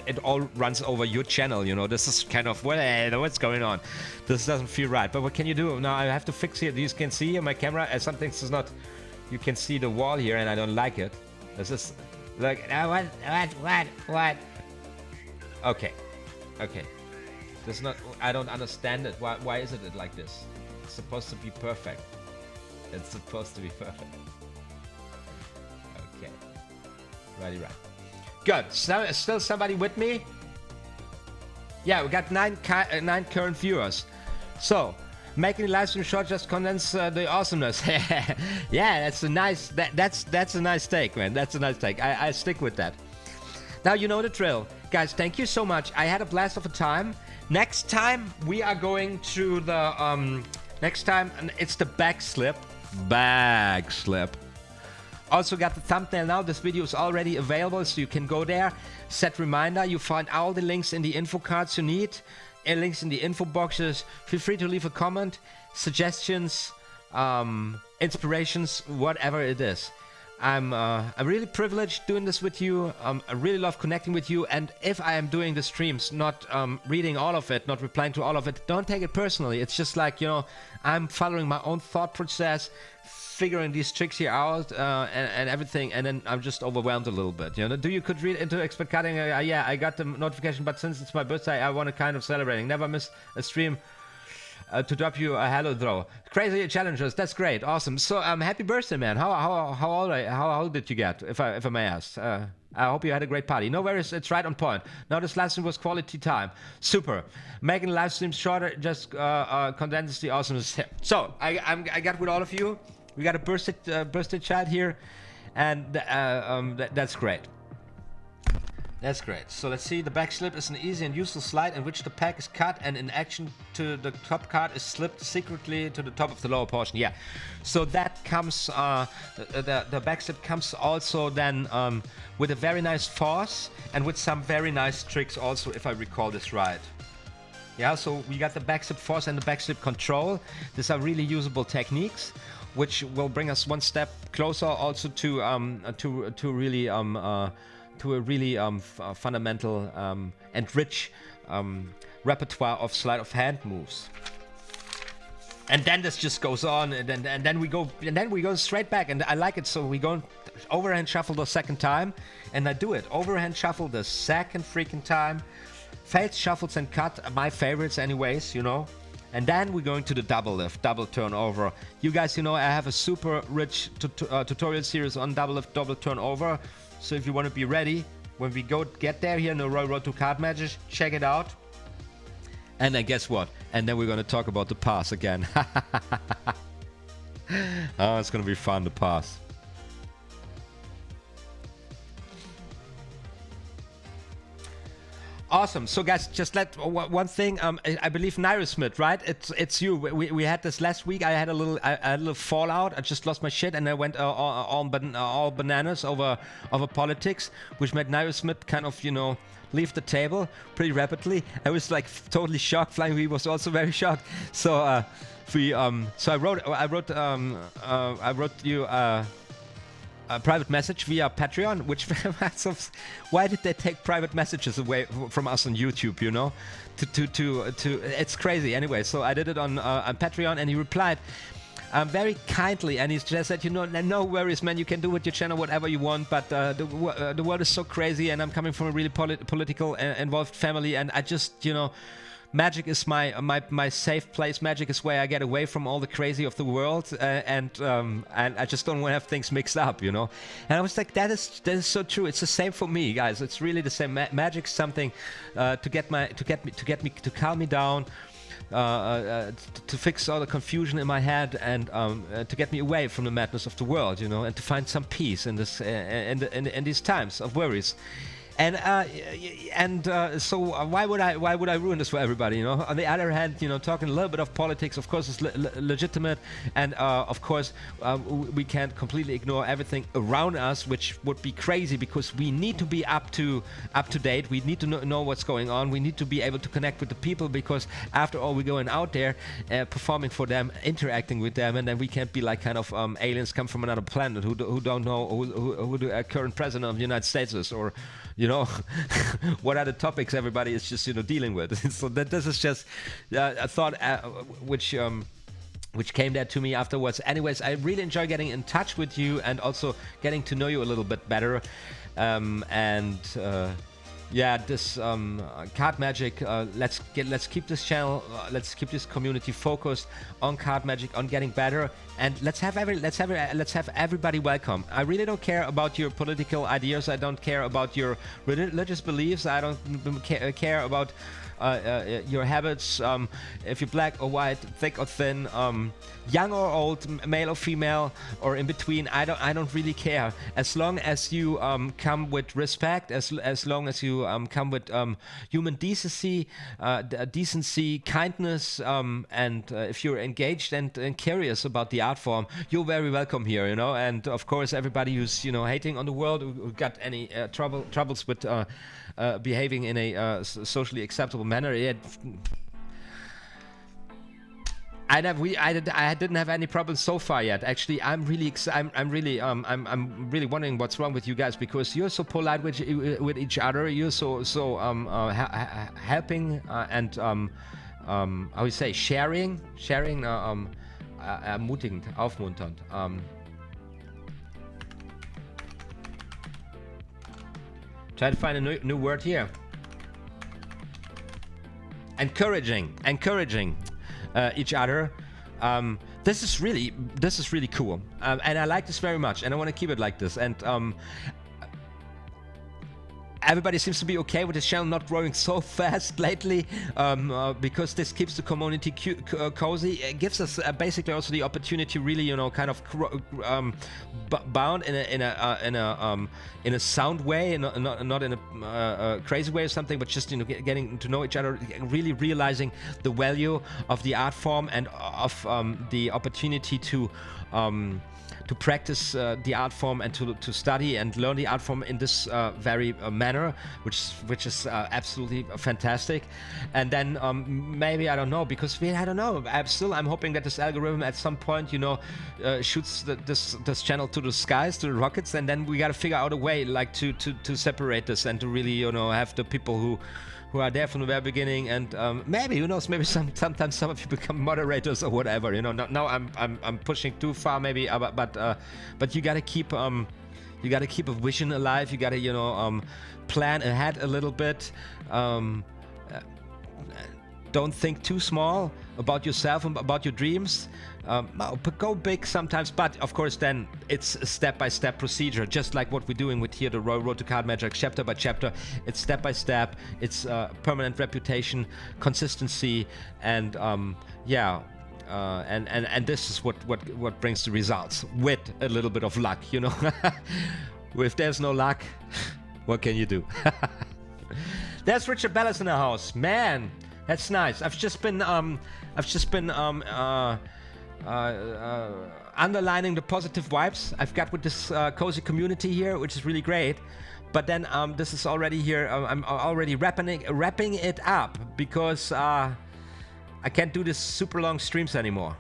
it all runs over your channel. You know, this is kind of what's going on. This doesn't feel right. But what can you do now? I have to fix it. You can see here my camera, and some things is not. You can see the wall here, and I don't like it. This is like what? Okay. This is not. I don't understand it. Why is it like this? It's supposed to be perfect. It's supposed to be perfect. Okay. Right. Good. So, still somebody with me? Yeah, we got 9 current viewers. So, making the live stream short just condense the awesomeness. Yeah, that's a nice. That's a nice take, man. That's a nice take. I stick with that. Now you know the drill, guys. Thank you so much. I had a blast of a time. Next time we are going to the next time, and it's the bag slip. Also got the thumbnail now. This video is already available, so you can go there, set reminder. You find all the links in the info cards you need, and links in the info boxes. Feel free to leave a comment, suggestions, inspirations, whatever it is. I'm really privileged doing this with you. I really love connecting with you. And if I am doing the streams, not reading all of it, not replying to all of it, don't take it personally. It's just like, you know, I'm following my own thought process, figuring these tricks here out and everything. And then I'm just overwhelmed a little bit. You know, you could read into expert cutting. Yeah, I got the notification, but since it's my birthday, I want to kind of celebrating. Never miss a stream. To drop you a hello throw. Crazy challenges. That's great. Awesome. So happy birthday, man. How old did you get, if I may ask? I hope you had a great party. No worries. It's right on point. Now this live stream was quality time. Super. Making the live stream shorter just condenses the awesomeness. So I got with all of you. We got a birthday chat here, and that's great. That's great. So let's see, the back slip is an easy and useful slide in which the pack is cut and in action to the top card is slipped secretly to the top of the lower portion. Yeah. So that comes, the back slip comes also then with a very nice force and with some very nice tricks also, if I recall this right. Yeah, so we got the back slip force and the back slip control. These are really usable techniques, which will bring us one step closer also to really to a really fundamental and rich repertoire of sleight of hand moves. And then this just goes on, and then we go straight back, and I like it. So we go overhand shuffle the second time, and I do it overhand shuffle the second freaking time. Fades, shuffles, and cut are my favorites, anyways, you know. And then we're going to the double lift, double turnover. You guys, you know, I have a super rich tutorial series on double lift, double turnover. So if you want to be ready when we get there here in the Road to Card Magic, check it out. And then guess what? And then we're going to talk about the pass again. Oh, it's going to be fun, the pass. Awesome. So guys, just let one thing. I believe Nairosmith, right? It's you. We had this last week. I had a little fallout. I just lost my shit, and I went all bananas over politics, which made Nairosmith kind of, you know, leave the table pretty rapidly. I was like totally shocked. Flying V was also very shocked. So I wrote you a private message via Patreon, which why did they take private messages away from us on YouTube, you know? It's crazy. Anyway, so I did it on Patreon, and he replied very kindly, and he just said, you know, no worries, man, you can do with your channel whatever you want, but the world is so crazy, and I'm coming from a really political involved family, and I just, you know, Magic is my safe place. Magic is where I get away from all the crazy of the world, and I just don't want to have things mixed up, you know. And I was like, that is so true. It's the same for me, guys. It's really the same. Magic's something to calm me down, to fix all the confusion in my head, and to get me away from the madness of the world, you know, and to find some peace in this in these times of worries. So why would I ruin this for everybody, you know? On the other hand, you know, talking a little bit of politics, of course, is legitimate, and of course we can't completely ignore everything around us, which would be crazy, because we need to be up to date. We need to know what's going on. We need to be able to connect with the people, because after all, we're going out there performing for them, interacting with them, and then we can't be like kind of aliens come from another planet who don't know who the current president of the United States is, or, you know, what are the topics everybody is just, you know, dealing with. So that this is just a thought which came there to me afterwards. Anyways, I really enjoy getting in touch with you and also getting to know you a little bit better. Yeah, this card magic. Let's keep this channel, let's keep this community focused on card magic, on getting better, and let's have everybody welcome. I really don't care about your political ideas. I don't care about your religious beliefs. I don't care about your habits, if you're black or white, thick or thin, young or old, male or female, or in between. I don't really care, as long as you come with respect, as long as you come with human decency, kindness, and if you're engaged and curious about the art form, you're very welcome here, you know. And of course, everybody who's, you know, hating on the world, who got any troubles with behaving in a socially acceptable manner. I didn't have any problems so far yet. Actually, I'm really wondering what's wrong with you guys, because you're so polite with each other. You're so helping and how you say, sharing, ermutigend, aufmunternd. Try to find a new word here. Encouraging each other. This is really cool, and I like this very much, and I want to keep it like this. And everybody seems to be okay with this channel not growing so fast lately, because this keeps the community cozy. It gives us basically also the opportunity, really, you know, kind of bound in a sound way, not in a crazy way or something, but just, you know, getting to know each other, really realizing the value of the art form and of the opportunity to practice the art form and to study and learn the art form in this very manner, which is absolutely fantastic. And then maybe, I don't know, because I don't know, I'm hoping that this algorithm at some point, you know, shoots this channel to the skies, to the rockets, and then we got to figure out a way, like, to separate this and to really, you know, have the people who are there from the very beginning, and maybe, who knows, maybe sometimes some of you become moderators or whatever, you know. Now I'm pushing too far, maybe, but you gotta keep a vision alive. You gotta, you know, plan ahead a little bit. Don't think too small about yourself and about your dreams. Go big sometimes, but of course then it's a step-by-step procedure, just like what we're doing with here, the Road to Card Magic, chapter by chapter. It's step-by-step. It's permanent reputation, consistency, and and this is what brings the results, with a little bit of luck, you know. If there's no luck, what can you do? There's Richard Bellis in the house, man. That's nice. I've just been underlining the positive vibes I've got with this cozy community here, which is really great. But then this is already here. I'm already wrapping it up, because I can't do this super long streams anymore.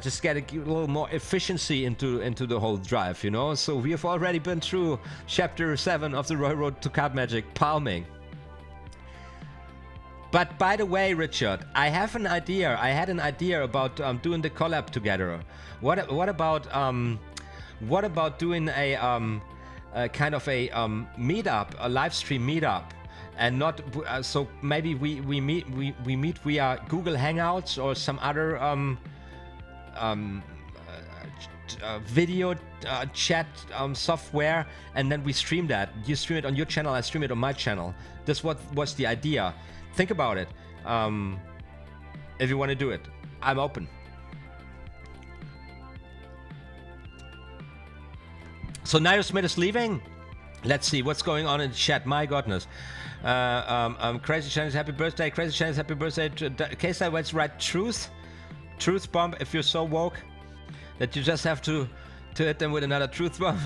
Just get a little more efficiency into the whole drive, you know. So we have already been through chapter 7 of the Road to Card Magic, palming. But by the way, Richard, I have an idea. I had an idea about doing the collab together. What about doing a kind of a meetup, a live stream meetup, and not so maybe we meet via Google Hangouts or some other video chat software, and then we stream that. You stream it on your channel, I stream it on my channel. This was the idea. Think about it. If you want to do it, I'm open. So Nairo Smith is leaving. Let's see what's going on in the chat. My goodness. Crazy Chinese happy birthday. Crazy Chinese happy birthday. K-Style Wets right truth bomb. If you're so woke that you just have to hit them with another truth bomb.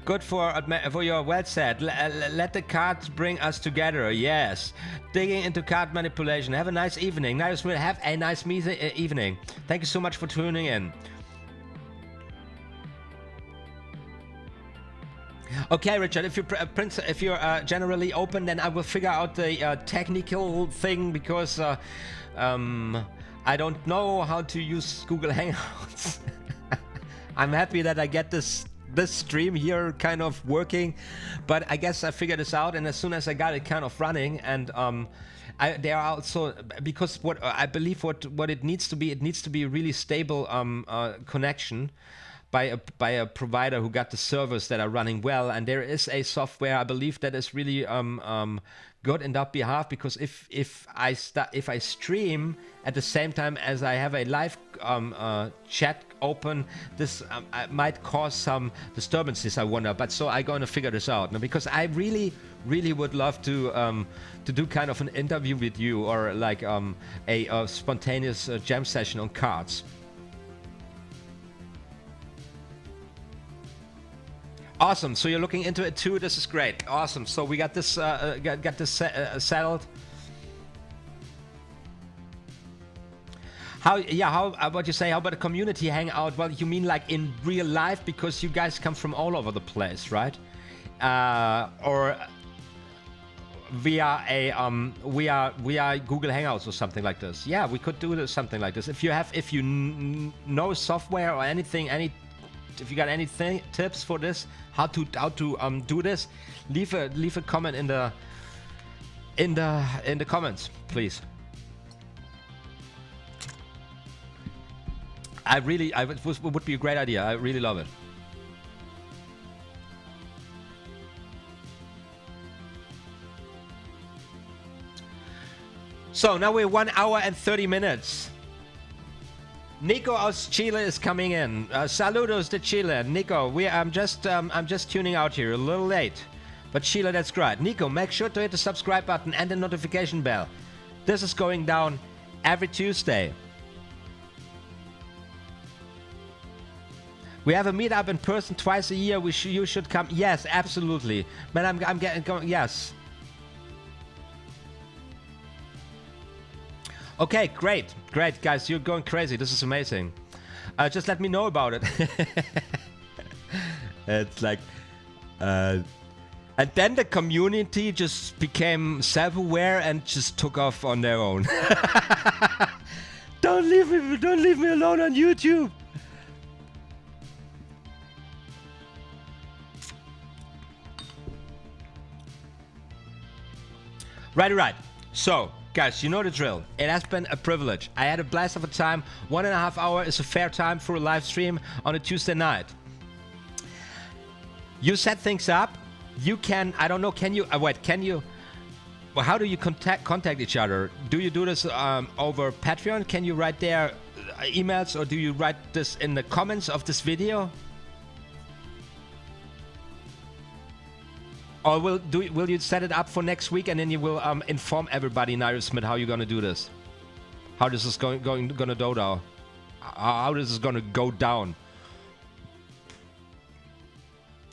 Good for your well said. Let the cards bring us together. Yes. Digging into card manipulation. Have a nice evening. Nairo Smith, have a nice evening. Thank you so much for tuning in. Okay, Richard, if you're generally open, then I will figure out the technical thing, because I don't know how to use Google Hangouts. I'm happy that I get this stream here kind of working, but I guess I figured this out, and as soon as I got it kind of running, and there are also, because what I believe what it needs to be a really stable connection by a provider who got the servers that are running well, and there is a software I believe that is really good in that behalf, because if I stream at the same time as I have a live chat open, this might cause some disturbances, I wonder. But so I'm gonna figure this out, because I really would love to do kind of an interview with you, or like a spontaneous jam session on cards. Awesome. So you're looking into it too. This is great. Awesome. So we got this got this settled. How about you say? How about a community hangout? Well, you mean like in real life, because you guys come from all over the place, right? Or via a via Google Hangouts or something like this. Yeah, we could do something like this. If you know software or anything, if you got anything tips for this, how to do this, leave a comment in the comments, please. It would be a great idea. I really love it. So now we're 1 hour and 30 minutes. Nico aus Chile is coming in. Saludos to Chile. Nico, I'm just tuning out here, a little late. But Chile, that's great. Nico, make sure to hit the subscribe button and the notification bell. This is going down every Tuesday. We have a meetup in person twice a year. You should come. Yes, absolutely. Man, I'm getting going. Yes. Okay, great, guys. You're going crazy. This is amazing. Just let me know about it. It's like, and then the community just became self-aware and just took off on their own. Don't leave me alone on YouTube. Right. So, guys, you know the drill. It has been a privilege. I had a blast of a time. 1.5 hours is a fair time for a live stream on a Tuesday night. You set things up. You can, I don't know, can you, well, how do you contact each other? Do you do this over Patreon? Can you write there emails, or do you write this in the comments of this video? Or will you set it up for next week, and then you will inform everybody, Nairo Smith, how you're gonna do this? How this is gonna go down? How this is gonna go down?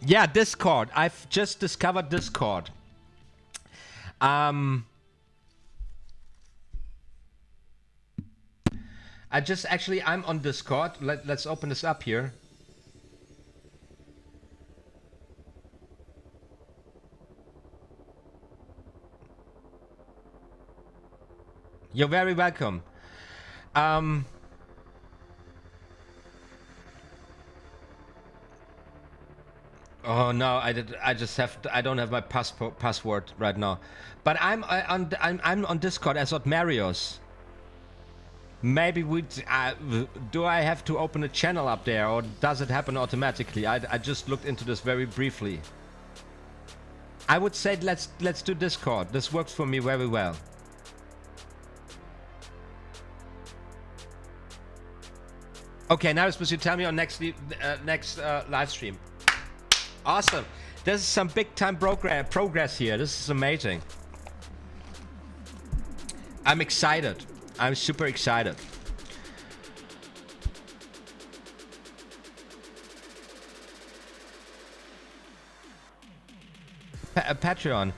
Yeah, Discord. I've just discovered Discord. I'm on Discord. Let's open this up here. You're very welcome. Oh no, I don't have my password right now. But I'm on Discord as OTHMARIUS. Maybe do I have to open a channel up there, or does it happen automatically? I just looked into this very briefly. I would say let's do Discord. This works for me very well. Okay, now it's supposed to tell me on next live stream. Awesome. This is some big time progress here. This is amazing. I'm excited. I'm super excited. Patreon.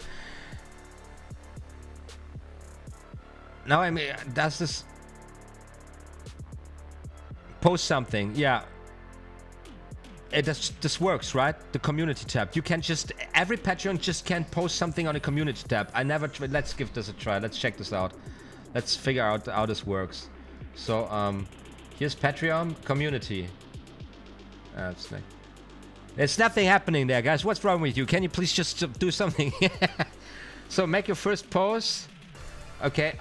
Now I mean, does this post something? Yeah. This works, right? The community tab. You can every Patreon just can post something on a community tab. Let's give this a try. Let's check this out. Let's figure out how this works. So, here's Patreon community. There's nothing happening there, guys. What's wrong with you? Can you please just do something? So make your first post. Okay,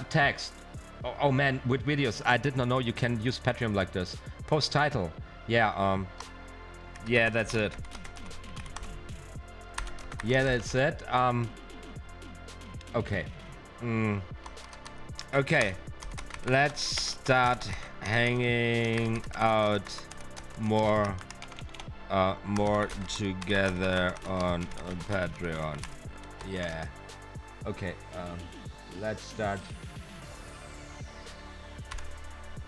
text. Oh man, with videos. I did not know you can use Patreon like this. Post title. Yeah, yeah, that's it. Yeah, that's it. Okay. Okay. Let's start hanging out more together on Patreon. Yeah. Okay. Let's start.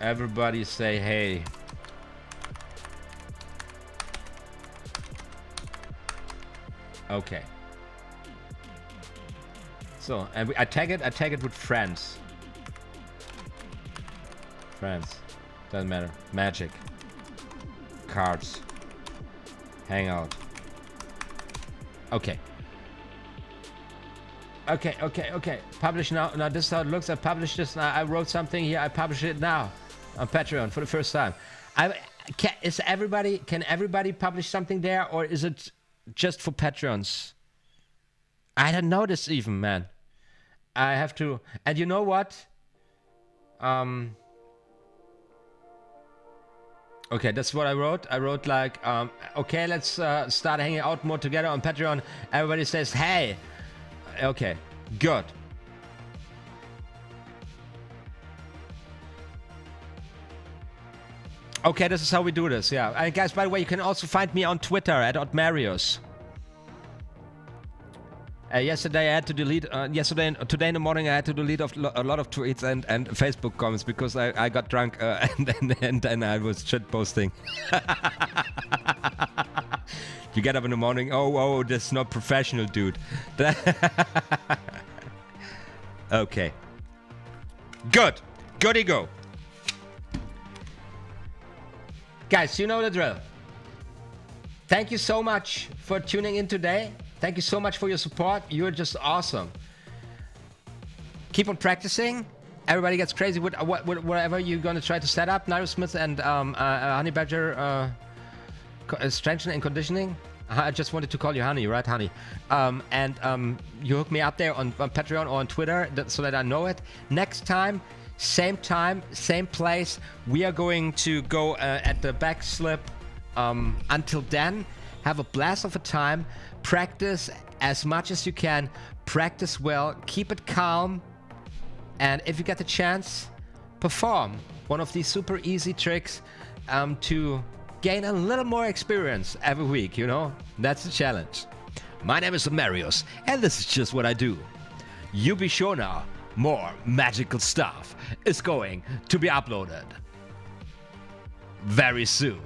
Everybody say hey. Okay. So, and I tag it with friends. Friends. Doesn't matter. Magic. Cards. Hangout. Okay. Okay. Publish now. Now this is how it looks. I published this now. I wrote something here. I publish it now on Patreon for the first time. Can everybody publish something there, or is it just for Patrons? I don't know this even, man. I have to. And you know what? Okay, that's what I wrote. I wrote like, okay, let's start hanging out more together on Patreon. Everybody says, hey. Okay, Good. Okay, this is how we do this, yeah. And guys, by the way, you can also find me on Twitter at OTHMARIUS. Yesterday I had to delete, today in the morning I had to delete a lot of tweets and Facebook comments because I got drunk and then I was shit posting. You get up in the morning, oh, that's not professional, dude. Okay. Good. Goody go. Guys, you know the drill. Thank you so much for tuning in today. Thank you so much for your support. You're just awesome. Keep on practicing. Everybody gets crazy with whatever you're going to try to set up. Nairo Smith and Honey Badger strengthening and conditioning. I just wanted to call you Honey, right, Honey? You hook me up there on Patreon or on Twitter so that I know it. Next time, same place. We are going to go at the back slip. Until then, have a blast of a time. Practice as much as you can. Practice well. Keep it calm. And if you get the chance, perform one of these super easy tricks to gain a little more experience every week, you know? That's the challenge. My name is OTHMARIUS, and this is just what I do. You be sure now, more magical stuff is going to be uploaded very soon.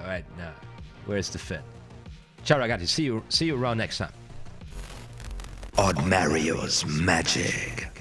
All right, now, where's the fit? Ciao, ragazzi. See you around next time. OTHMARIUS Magic.